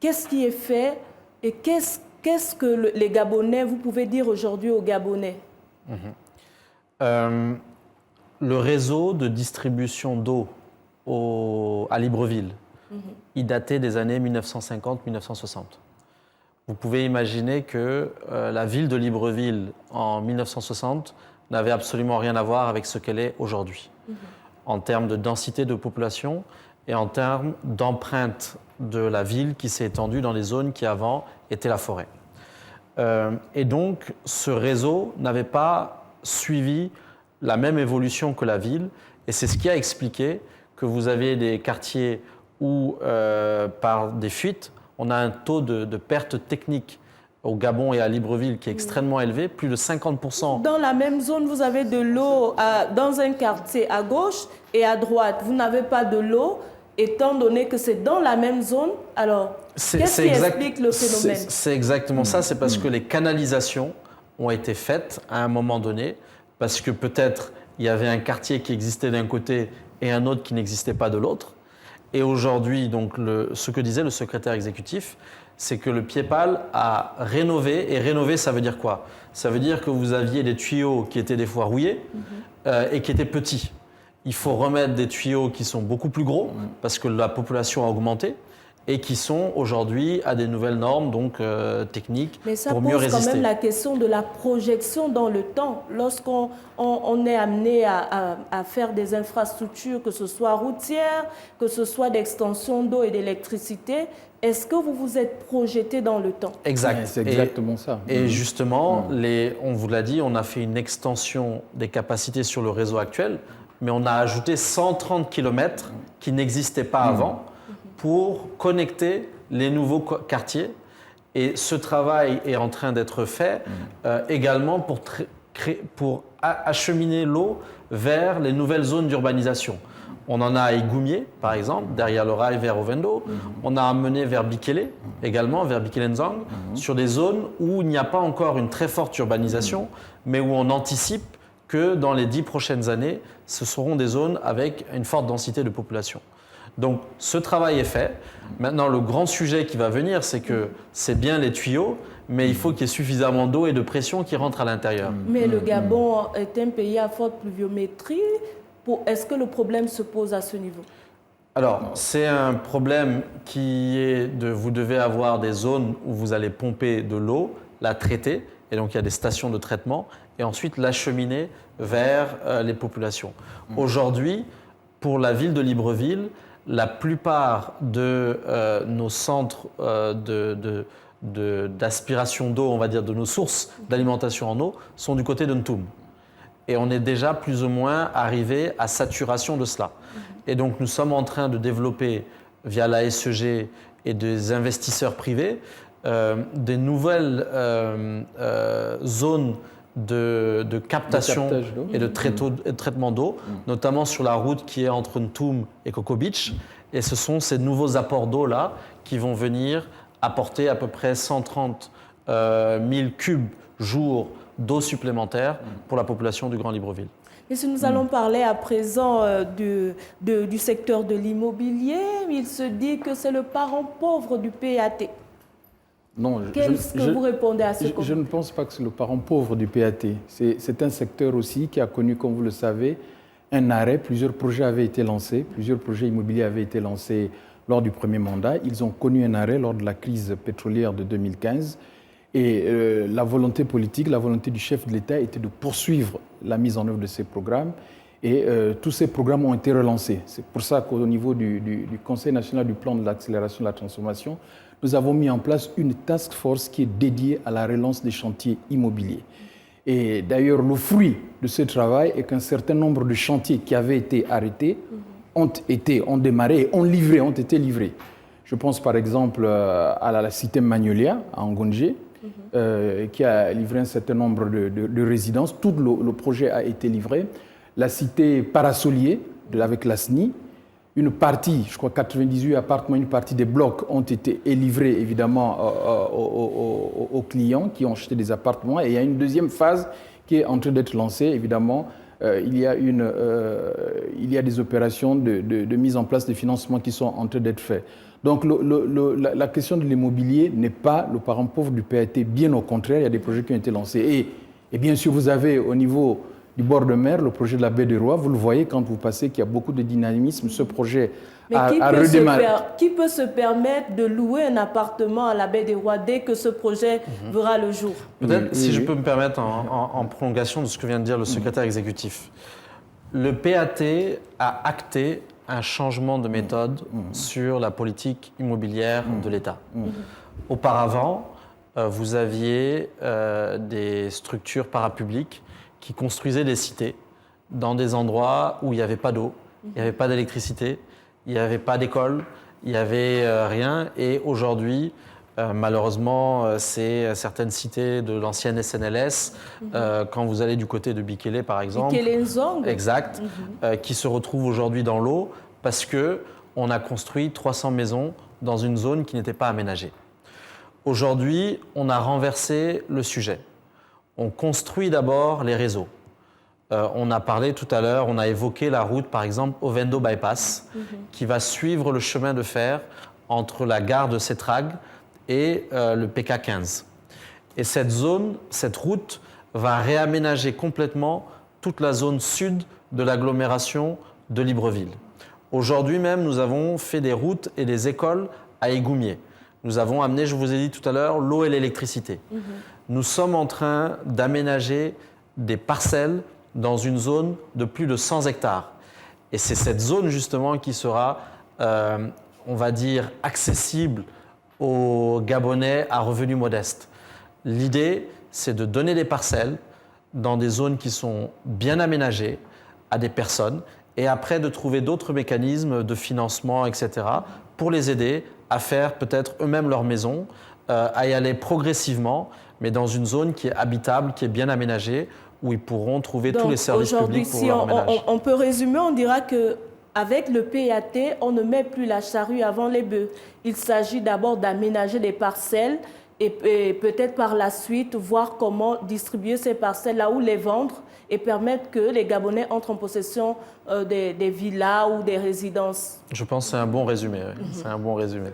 Speaker 1: Qu'est-ce qui est fait et qu'est-ce que les Gabonais, vous pouvez dire aujourd'hui aux Gabonais?
Speaker 2: Le réseau de distribution d'eau à Libreville, il datait des années 1950-1960. Vous pouvez imaginer que la ville de Libreville, en 1960, n'avait absolument rien à voir avec ce qu'elle est aujourd'hui, en termes de densité de population et en termes d'empreinte de la ville qui s'est étendue dans les zones qui avant étaient la forêt. Et donc, ce réseau n'avait pas suivi la même évolution que la ville, et c'est ce qui a expliqué que vous avez des quartiers où, par des fuites, on a un taux de perte technique au Gabon et à Libreville qui est extrêmement élevé, plus de 50%.
Speaker 1: Dans la même zone, vous avez de l'eau dans un quartier à gauche et à droite. Vous n'avez pas de l'eau, étant donné que c'est dans la même zone. Alors, qu'est-ce qui explique le phénomène?
Speaker 2: C'est exactement ça, c'est parce que les canalisations ont été faites à un moment donné, parce que peut-être il y avait un quartier qui existait d'un côté et un autre qui n'existait pas de l'autre. Et aujourd'hui, donc, ce que disait le secrétaire exécutif, c'est que le Piepal a rénové. Et rénover, ça veut dire quoi? Ça veut dire que vous aviez des tuyaux qui étaient des fois rouillés et qui étaient petits. Il faut remettre des tuyaux qui sont beaucoup plus gros parce que la population a augmenté et qui sont aujourd'hui à des nouvelles normes donc, techniques pour mieux résister. Mais ça pose quand même
Speaker 1: la question de la projection dans le temps. Lorsqu'on est amené à faire des infrastructures, que ce soit routières, que ce soit d'extension d'eau et d'électricité, est-ce que vous vous êtes projeté dans le temps?
Speaker 2: Exact.
Speaker 3: C'est exactement ça.
Speaker 2: Et justement, on vous l'a dit, on a fait une extension des capacités sur le réseau actuel, mais on a ajouté 130 km qui n'existaient pas avant pour connecter les nouveaux quartiers. Et ce travail est en train d'être fait également pour acheminer l'eau vers les nouvelles zones d'urbanisation. On en a à Igoumié, par exemple, derrière le rail vers Ovendo. On a amené vers Bikele, également, vers Bikelenzang, sur des zones où il n'y a pas encore une très forte urbanisation, mais où on anticipe que dans les 10 prochaines années, ce seront des zones avec une forte densité de population. Donc ce travail est fait. Maintenant, le grand sujet qui va venir, c'est que c'est bien les tuyaux, mais il faut qu'il y ait suffisamment d'eau et de pression qui rentrent à l'intérieur.
Speaker 1: Mais le Gabon est un pays à forte pluviométrie. Est-ce que le problème se pose à ce niveau?
Speaker 2: Alors, c'est un problème qui est de vous devez avoir des zones où vous allez pomper de l'eau, la traiter, et donc il y a des stations de traitement, et ensuite l'acheminer vers les populations. Aujourd'hui, pour la ville de Libreville, la plupart de nos centres d'aspiration d'eau, on va dire, de nos sources d'alimentation en eau, sont du côté de Ntoum. Et on est déjà plus ou moins arrivé à saturation de cela. Et donc nous sommes en train de développer, via la SEG et des investisseurs privés, des nouvelles zones de captation et de traitement d'eau, notamment sur la route qui est entre Ntoum et Coco Beach. Et ce sont ces nouveaux apports d'eau-là qui vont venir apporter à peu près 130 000 cubes jour d'eau supplémentaire pour la population du Grand Libreville.
Speaker 1: Et si nous allons parler à présent du secteur de l'immobilier, il se dit que c'est le parent pauvre du PAT.
Speaker 3: Non,
Speaker 1: Qu'est-ce que vous répondez à ce commentaire?
Speaker 3: Je ne pense pas que c'est le parent pauvre du PAT. C'est un secteur aussi qui a connu, comme vous le savez, un arrêt. Plusieurs projets avaient été lancés, plusieurs projets immobiliers avaient été lancés lors du premier mandat. Ils ont connu un arrêt lors de la crise pétrolière de 2015. Et la volonté politique, la volonté du chef de l'État était de poursuivre la mise en œuvre de ces programmes. Et tous ces programmes ont été relancés. C'est pour ça qu'au niveau du Conseil national du plan de l'accélération de la transformation, nous avons mis en place une task force qui est dédiée à la relance des chantiers immobiliers. Et d'ailleurs, le fruit de ce travail est qu'un certain nombre de chantiers qui avaient été arrêtés ont démarré et ont été livrés. Je pense par exemple à la cité Magnolia, à Ngonje, qui a livré un certain nombre de résidences. Tout le projet a été livré. La cité Parasolier, avec la SNI, une partie, je crois 98 appartements, une partie des blocs ont été livrés évidemment aux clients qui ont acheté des appartements. Et il y a une deuxième phase qui est en train d'être lancée, évidemment. Il y a des opérations de mise en place des financements qui sont en train d'être faits. Donc la question de l'immobilier n'est pas le parent pauvre du PAT, bien au contraire, il y a des projets qui ont été lancés. Et bien sûr, vous avez au niveau du bord de mer le projet de la baie des Rois, vous le voyez quand vous passez qu'il y a beaucoup de dynamisme, ce projet a redémarré.
Speaker 1: Qui peut se permettre de louer un appartement à la baie des Rois dès que ce projet verra le jour?
Speaker 2: Peut-être, si je peux me permettre, en prolongation de ce que vient de dire le secrétaire exécutif, le PAT a acté un changement de méthode sur la politique immobilière de l'État. Auparavant, vous aviez des structures parapubliques qui construisaient des cités dans des endroits où il n'y avait pas d'eau, il n'y avait pas d'électricité, il n'y avait pas d'école, il n'y avait rien. Et aujourd'hui, malheureusement, c'est certaines cités de l'ancienne SNLS, quand vous allez du côté de Bikele par exemple, exact, qui se retrouvent aujourd'hui dans l'eau parce qu'on a construit 300 maisons dans une zone qui n'était pas aménagée. Aujourd'hui, on a renversé le sujet. On construit d'abord les réseaux. On a parlé tout à l'heure, on a évoqué la route par exemple Ovendo Bypass qui va suivre le chemin de fer entre la gare de Setrag et le PK15. Et cette zone, cette route va réaménager complètement toute la zone sud de l'agglomération de Libreville. Aujourd'hui même, nous avons fait des routes et des écoles à Igoumié. Nous avons amené, je vous ai dit tout à l'heure, l'eau et l'électricité. Nous sommes en train d'aménager des parcelles dans une zone de plus de 100 hectares. Et c'est cette zone justement qui sera, on va dire, accessible aux Gabonais à revenus modestes. L'idée, c'est de donner des parcelles dans des zones qui sont bien aménagées à des personnes et après de trouver d'autres mécanismes de financement, etc., pour les aider à faire peut-être eux-mêmes leur maison, à y aller progressivement, mais dans une zone qui est habitable, qui est bien aménagée, où ils pourront trouver tous les services publics pour leur ménage.
Speaker 1: On peut résumer, on dira que Avec le PAT, on ne met plus la charrue avant les bœufs. Il s'agit d'abord d'aménager des parcelles et peut-être par la suite voir comment distribuer ces parcelles-là ou les vendre et permettre que les Gabonais entrent en possession des villas ou des résidences.
Speaker 2: Je pense que c'est un bon résumé. Oui. C'est un bon résumé.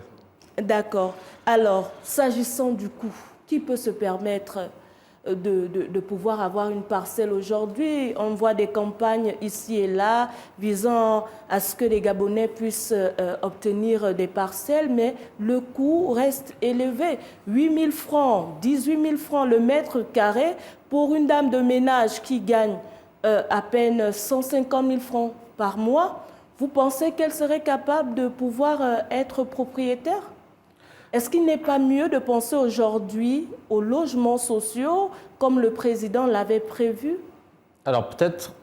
Speaker 1: D'accord. Alors, s'agissant du coût, qui peut se permettre de pouvoir avoir une parcelle aujourd'hui? On voit des campagnes ici et là visant à ce que les Gabonais puissent obtenir des parcelles, mais le coût reste élevé. 8 000 francs, 18 000 francs le mètre carré pour une dame de ménage qui gagne à peine 150 000 francs par mois. Vous pensez qu'elle serait capable de pouvoir être propriétaire? Est-ce qu'il n'est pas mieux de penser aujourd'hui aux logements sociaux comme le président l'avait prévu?
Speaker 2: Alors peut-être,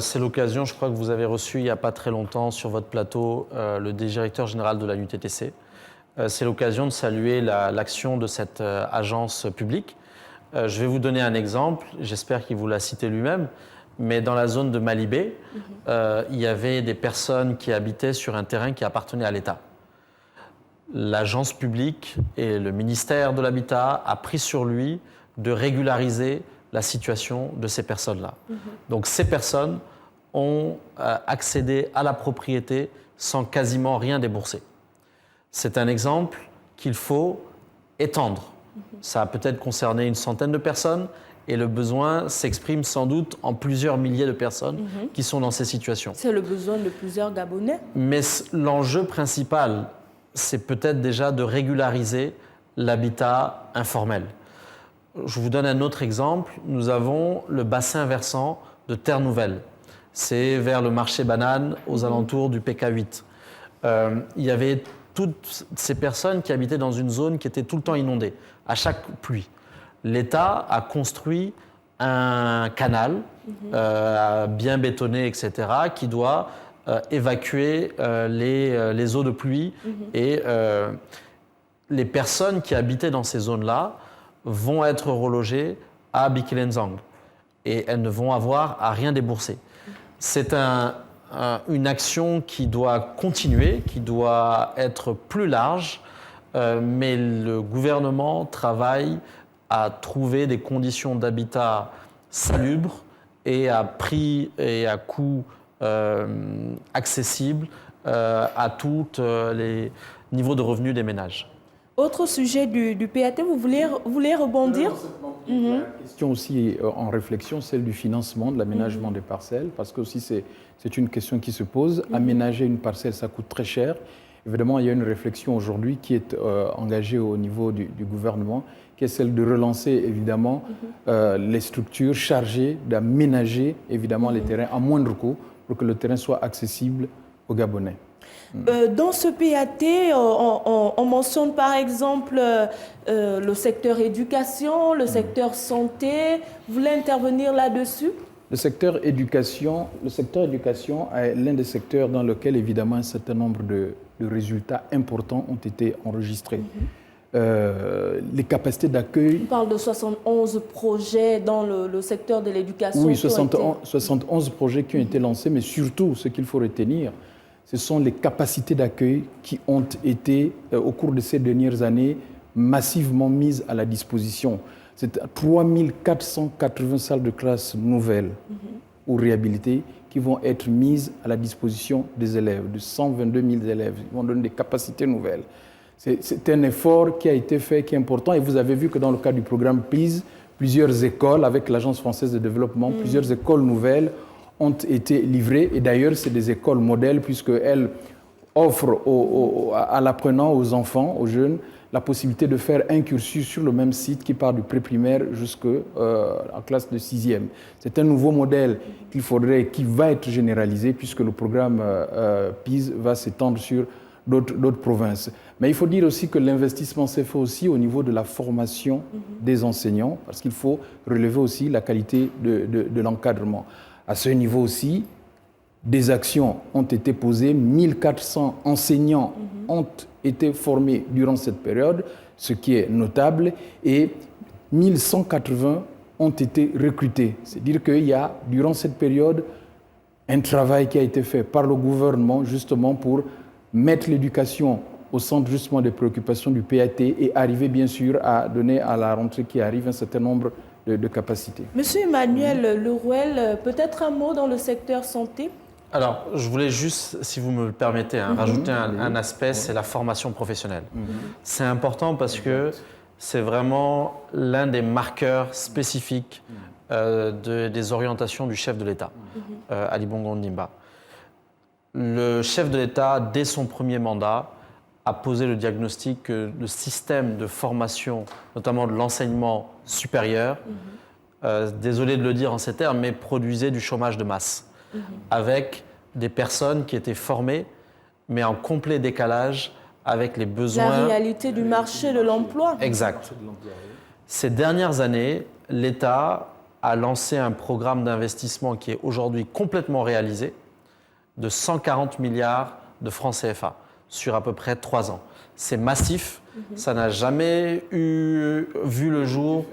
Speaker 2: c'est l'occasion, je crois que vous avez reçu il n'y a pas très longtemps sur votre plateau le directeur général de la NUTTC. C'est l'occasion de saluer l'action de cette agence publique. Je vais vous donner un exemple, j'espère qu'il vous l'a cité lui-même, mais dans la zone de Malibé, il y avait des personnes qui habitaient sur un terrain qui appartenait à l'État. L'agence publique et le ministère de l'Habitat a pris sur lui de régulariser la situation de ces personnes-là. Donc ces personnes ont accédé à la propriété sans quasiment rien débourser. C'est un exemple qu'il faut étendre. Ça a peut-être concerné une centaine de personnes et le besoin s'exprime sans doute en plusieurs milliers de personnes qui sont dans ces situations.
Speaker 1: C'est le besoin de plusieurs Gabonais.
Speaker 2: Mais l'enjeu principal, c'est peut-être déjà de régulariser l'habitat informel. Je vous donne un autre exemple. Nous avons le bassin versant de Terre Nouvelle. C'est vers le marché banane, aux alentours du PK8. Il y avait toutes ces personnes qui habitaient dans une zone qui était tout le temps inondée, à chaque pluie. L'État a construit un canal bien bétonné, etc., qui doit évacuer les eaux de pluie et les personnes qui habitaient dans ces zones-là vont être relogées à Bikilenzang et elles ne vont avoir à rien débourser. C'est une action qui doit continuer, qui doit être plus large, mais le gouvernement travaille à trouver des conditions d'habitat salubres et à prix et à coût accessible à tous les niveaux de revenus des ménages.
Speaker 1: Autre sujet du PAT, vous voulez rebondir?
Speaker 3: La question aussi en réflexion, celle du financement, de l'aménagement des parcelles, parce que aussi c'est une question qui se pose. Aménager une parcelle, ça coûte très cher. Évidemment, il y a une réflexion aujourd'hui qui est engagée au niveau du gouvernement, qui est celle de relancer évidemment les structures chargées d'aménager évidemment les terrains à moindre coût pour que le terrain soit accessible aux Gabonais.
Speaker 1: Dans ce PAT, on mentionne par exemple le secteur éducation, le secteur santé. Vous voulez intervenir là-dessus?
Speaker 3: Le secteur éducation est l'un des secteurs dans lequel évidemment un certain nombre de résultats importants ont été enregistrés. Les capacités d'accueil...
Speaker 1: On parle de 71 projets dans le secteur de l'éducation.
Speaker 3: Oui, 71 projets qui ont été lancés, mais surtout, ce qu'il faut retenir, ce sont les capacités d'accueil qui ont été, au cours de ces dernières années, massivement mises à la disposition. C'est 3480 salles de classe nouvelles ou réhabilitées qui vont être mises à la disposition des élèves, de 122 000 élèves. Ils vont donner des capacités nouvelles. C'est un effort qui a été fait, qui est important. Et vous avez vu que dans le cadre du programme PIS, plusieurs écoles, avec l'Agence française de développement, plusieurs écoles nouvelles ont été livrées. Et d'ailleurs, c'est des écoles modèles puisqu'elles offrent à l'apprenant, aux enfants, aux jeunes, la possibilité de faire un cursus sur le même site qui part du pré-primaire jusqu'en classe de 6e. C'est un nouveau modèle qui va être généralisé puisque le programme PIS va s'étendre sur d'autres provinces. Mais il faut dire aussi que l'investissement s'est fait aussi au niveau de la formation des enseignants parce qu'il faut relever aussi la qualité de l'encadrement. À ce niveau aussi, des actions ont été posées, 1400 enseignants ont été formés durant cette période, ce qui est notable, et 1180 ont été recrutés. C'est-à-dire qu'il y a, durant cette période, un travail qui a été fait par le gouvernement justement pour mettre l'éducation au centre justement des préoccupations du PAT et arriver bien sûr à donner à la rentrée qui arrive un certain nombre de capacités.
Speaker 1: Monsieur Emmanuel Lerouel, peut-être un mot dans le secteur santé?
Speaker 2: Alors, je voulais juste, si vous me le permettez, rajouter un aspect, c'est la formation professionnelle. C'est important parce que c'est vraiment l'un des marqueurs spécifiques des orientations du chef de l'État, Ali Bongo Ondimba. Le chef de l'État, dès son premier mandat, a posé le diagnostic que le système de formation, notamment de l'enseignement supérieur, désolé de le dire en ces termes, mais produisait du chômage de masse, avec des personnes qui étaient formées, mais en complet décalage avec les besoins.
Speaker 1: La réalité du marché de l'emploi.
Speaker 2: Exact. Ces dernières années, l'État a lancé un programme d'investissement qui est aujourd'hui complètement réalisé, de 140 milliards de francs CFA sur à peu près 3 ans. C'est massif, ça n'a jamais vu le jour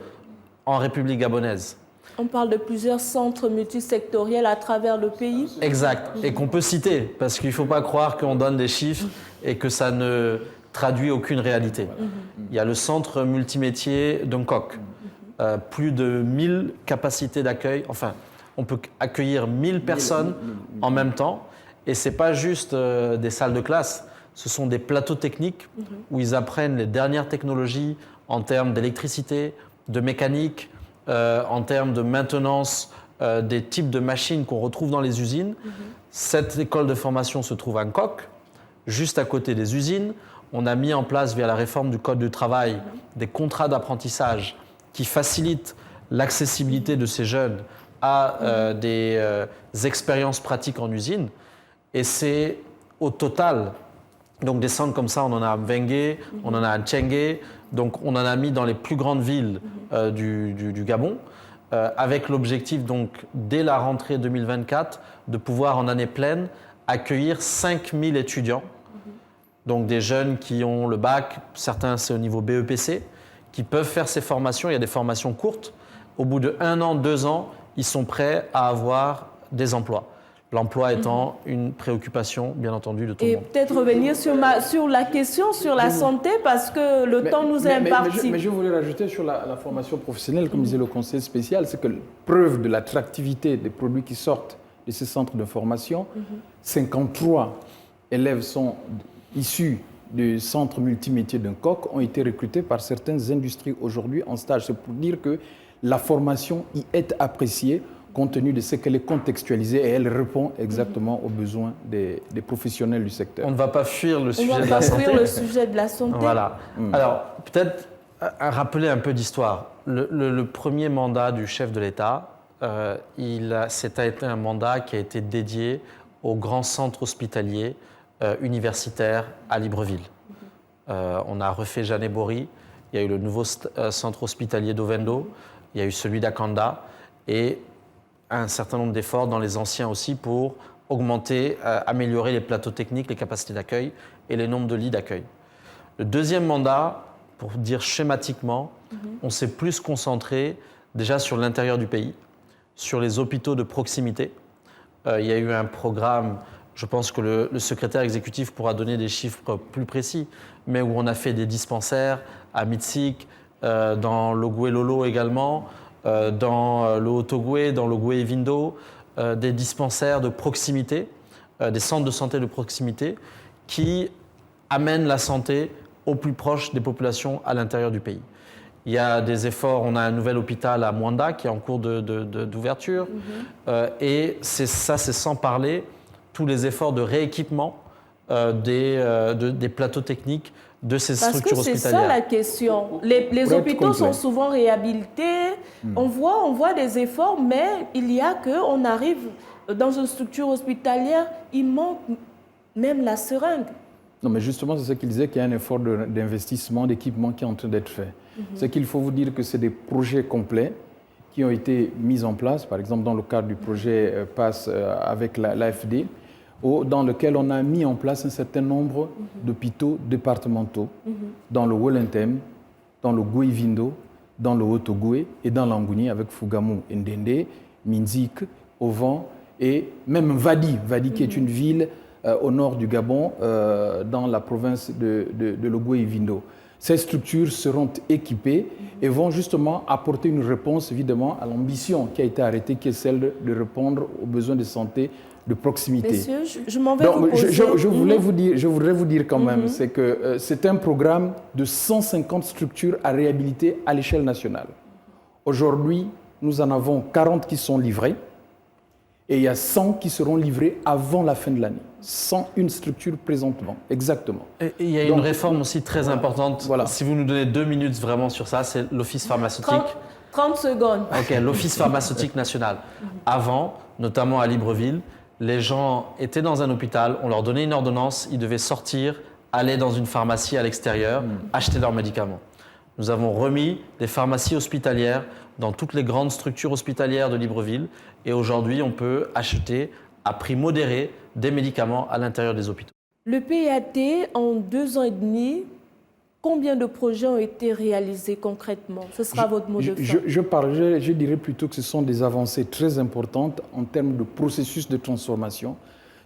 Speaker 2: en République gabonaise.
Speaker 1: On parle de plusieurs centres multisectoriels à travers le pays.
Speaker 2: Exact, et qu'on peut citer, parce qu'il ne faut pas croire qu'on donne des chiffres et que ça ne traduit aucune réalité. Il y a le centre multimétier d'Ungkok, plus de 1000 capacités d'accueil, enfin, on peut accueillir 1000 personnes en même temps, et ce n'est pas juste des salles de classe, ce sont des plateaux techniques où ils apprennent les dernières technologies en termes d'électricité, de mécanique, en termes de maintenance des types de machines qu'on retrouve dans les usines. Cette école de formation se trouve à Nkok, juste à côté des usines. On a mis en place, via la réforme du Code du travail, des contrats d'apprentissage qui facilitent l'accessibilité de ces jeunes à des expériences pratiques en usine. Et c'est au total, donc des centres comme ça, on en a à Mvengue, on en a à Tchengue, donc on en a mis dans les plus grandes villes du Gabon, avec l'objectif, donc, dès la rentrée 2024, de pouvoir en année pleine accueillir 5000 étudiants, donc des jeunes qui ont le bac, certains c'est au niveau BEPC, qui peuvent faire ces formations. Il y a des formations courtes. Au bout de 1 an, 2 ans, ils sont prêts à avoir des emplois. L'emploi étant une préoccupation, bien entendu, de tout le monde.
Speaker 1: Et peut-être revenir sur la question sur la santé, parce que le temps nous est imparti.
Speaker 3: Mais je voulais rajouter sur la formation professionnelle, comme disait le conseil spécial, c'est que preuve de l'attractivité des produits qui sortent de ces centres de formation, 53 élèves sont issus du centre multimétier d'Ungkok, ont été recrutés par certaines industries aujourd'hui en stage. C'est pour dire que la formation y est appréciée, compte tenu de ce qu'elle est contextualisée, et elle répond exactement aux besoins des professionnels du secteur.
Speaker 2: On ne va pas fuir le sujet de la santé.
Speaker 1: On va pas fuir le sujet de la santé.
Speaker 2: Voilà. Alors, peut-être rappeler un peu d'histoire. Le premier mandat du chef de l'État, c'est a été un mandat qui a été dédié au grand centre hospitalier universitaire à Libreville. On a refait Jeanne-et-Bory, il y a eu le nouveau centre hospitalier d'Ovendo, il y a eu celui d'Akanda, et un certain nombre d'efforts dans les anciens aussi pour augmenter, améliorer les plateaux techniques, les capacités d'accueil et les nombres de lits d'accueil. Le deuxième mandat, pour dire schématiquement, on s'est plus concentré déjà sur l'intérieur du pays, sur les hôpitaux de proximité. Il y a eu un programme, je pense que le secrétaire exécutif pourra donner des chiffres plus précis, mais où on a fait des dispensaires à Mitsik, dans l'Ogoué Lolo également, dans le Haut-Ogoué, dans l'Ogoué Vindo, des dispensaires de proximité, des centres de santé de proximité qui amènent la santé au plus proche des populations à l'intérieur du pays. Il y a des efforts, on a un nouvel hôpital à Mwanda qui est en cours d'ouverture, et c'est sans parler tous les efforts de rééquipement des plateaux techniques de ces structures hospitalières.
Speaker 1: Parce que c'est ça la question. Les hôpitaux sont souvent réhabilités, on voit des efforts, mais il y a qu'on arrive dans une structure hospitalière, il manque même la seringue.
Speaker 3: Non, mais justement, c'est ce qu'il disait, qu'il y a un effort d'investissement, d'équipement qui est en train d'être fait. C'est qu'il faut vous dire que c'est des projets complets qui ont été mis en place, par exemple dans le cadre du projet PASS avec l'AFD, dans lequel on a mis en place un certain nombre d'hôpitaux départementaux dans le Wolentem, dans le Goué-Vindo, dans le Haut-Ogoué et dans l'Angouni avec Fougamou, Ndende, Minzik, Ovan et même Mvadi qui est une ville au nord du Gabon, dans la province de Logoué-Vindo. Ces structures seront équipées et vont justement apporter une réponse évidemment à l'ambition qui a été arrêtée, qui est celle de répondre aux besoins de santé de proximité.
Speaker 1: Messieurs, je m'en vais vous poser...
Speaker 3: je voudrais vous dire quand même, c'est que c'est un programme de 150 structures à réhabiliter à l'échelle nationale. Aujourd'hui, nous en avons 40 qui sont livrées et il y a 100 qui seront livrées avant la fin de l'année. 101 structures présentement, exactement.
Speaker 2: Et il y a une réforme aussi très importante.
Speaker 3: Voilà.
Speaker 2: Si vous nous donnez 2 minutes vraiment sur ça, c'est l'office pharmaceutique.
Speaker 1: 30 secondes.
Speaker 2: Ok, l'office pharmaceutique national. Avant, notamment à Libreville, les gens étaient dans un hôpital, on leur donnait une ordonnance, ils devaient sortir, aller dans une pharmacie à l'extérieur, acheter leurs médicaments. Nous avons remis des pharmacies hospitalières dans toutes les grandes structures hospitalières de Libreville et aujourd'hui, on peut acheter à prix modéré des médicaments à l'intérieur des hôpitaux.
Speaker 1: Le PAT, en 2 ans et demi, combien de projets ont été réalisés concrètement? Ce sera votre mot de fin.
Speaker 3: Je dirais plutôt que ce sont des avancées très importantes en termes de processus de transformation.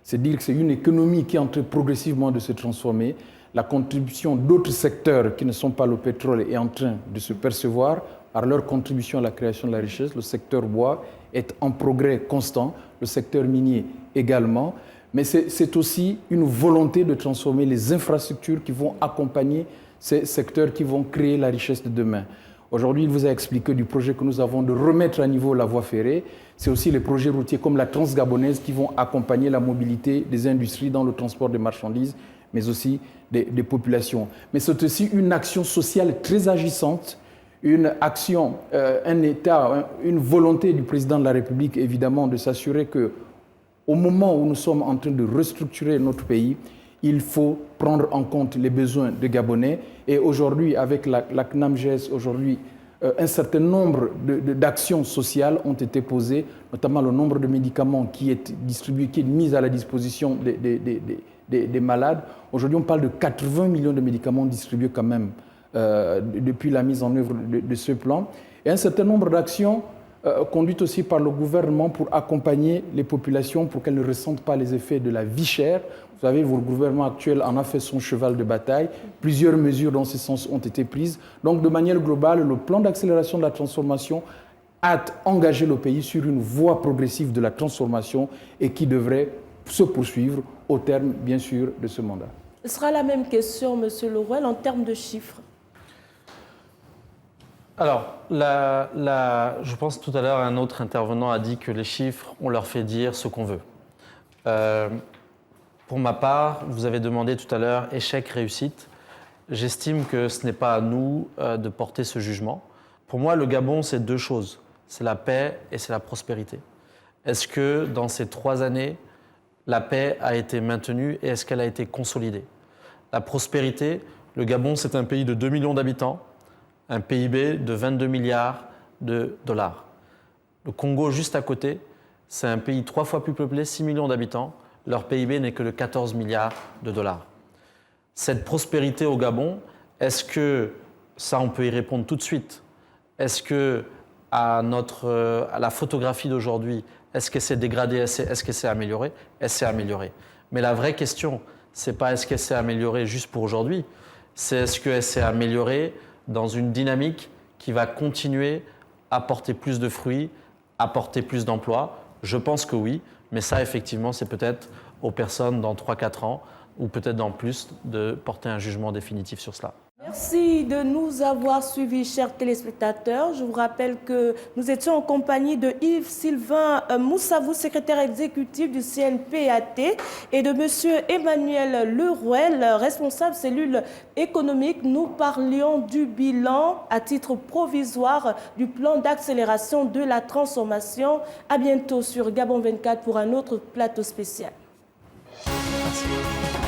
Speaker 3: C'est-à-dire que c'est une économie qui est en train progressivement de se transformer. La contribution d'autres secteurs qui ne sont pas le pétrole est en train de se percevoir par leur contribution à la création de la richesse. Le secteur bois est en progrès constant, le secteur minier également. Mais c'est aussi une volonté de transformer les infrastructures qui vont accompagner ces secteurs qui vont créer la richesse de demain. Aujourd'hui, il vous a expliqué du projet que nous avons de remettre à niveau la voie ferrée. C'est aussi les projets routiers comme la Transgabonaise qui vont accompagner la mobilité des industries dans le transport des marchandises, mais aussi des populations. Mais c'est aussi une action sociale très agissante, une action, un État, une volonté du président de la République, évidemment, de s'assurer que au moment où nous sommes en train de restructurer notre pays, il faut prendre en compte les besoins des Gabonais. Et aujourd'hui, avec la CNAMGES, aujourd'hui, un certain nombre d'actions sociales ont été posées, notamment le nombre de médicaments qui est distribué, qui est mis à la disposition des malades. Aujourd'hui, on parle de 80 millions de médicaments distribués quand même depuis la mise en œuvre de ce plan. Et un certain nombre d'actions conduite aussi par le gouvernement pour accompagner les populations pour qu'elles ne ressentent pas les effets de la vie chère. Vous savez, votre gouvernement actuel en a fait son cheval de bataille. Plusieurs mesures dans ce sens ont été prises. Donc, de manière globale, le plan d'accélération de la transformation a engagé le pays sur une voie progressive de la transformation et qui devrait se poursuivre au terme, bien sûr, de ce mandat.
Speaker 1: Ce sera la même question, M. Lerouel, en termes de chiffres.
Speaker 2: Alors, je pense tout à l'heure, un autre intervenant a dit que les chiffres, on leur fait dire ce qu'on veut. Pour ma part, vous avez demandé tout à l'heure échec-réussite. J'estime que ce n'est pas à nous de porter ce jugement. Pour moi, le Gabon, c'est 2 choses. C'est la paix et c'est la prospérité. Est-ce que dans ces 3 années, la paix a été maintenue et est-ce qu'elle a été consolidée? La prospérité, le Gabon, c'est un pays de 2 millions d'habitants, un PIB de 22 milliards de dollars. Le Congo, juste à côté, c'est un pays 3 fois plus peuplé, 6 millions d'habitants. Leur PIB n'est que de 14 milliards de dollars. Cette prospérité au Gabon, est-ce que, ça on peut y répondre tout de suite, est-ce que à la photographie d'aujourd'hui, est-ce qu'elle s'est dégradée, est-ce qu'elle s'est améliorée? Elle s'est améliorée. Mais la vraie question, c'est pas est-ce qu'elle s'est améliorée juste pour aujourd'hui, c'est est-ce qu'elle s'est améliorée dans une dynamique qui va continuer à porter plus de fruits, à porter plus d'emplois? Je pense que oui, mais ça, effectivement, c'est peut-être aux personnes dans 3-4 ans ou peut-être dans plus de porter un jugement définitif sur cela.
Speaker 1: Merci de nous avoir suivis, chers téléspectateurs. Je vous rappelle que nous étions en compagnie de Yves-Sylvain Moussavou, secrétaire exécutif du CNPAT, et de M. Emmanuel Lerouel, responsable cellule économique. Nous parlions du bilan à titre provisoire du plan d'accélération de la transformation. À bientôt sur Gabon 24 pour un autre plateau spécial.
Speaker 2: Merci.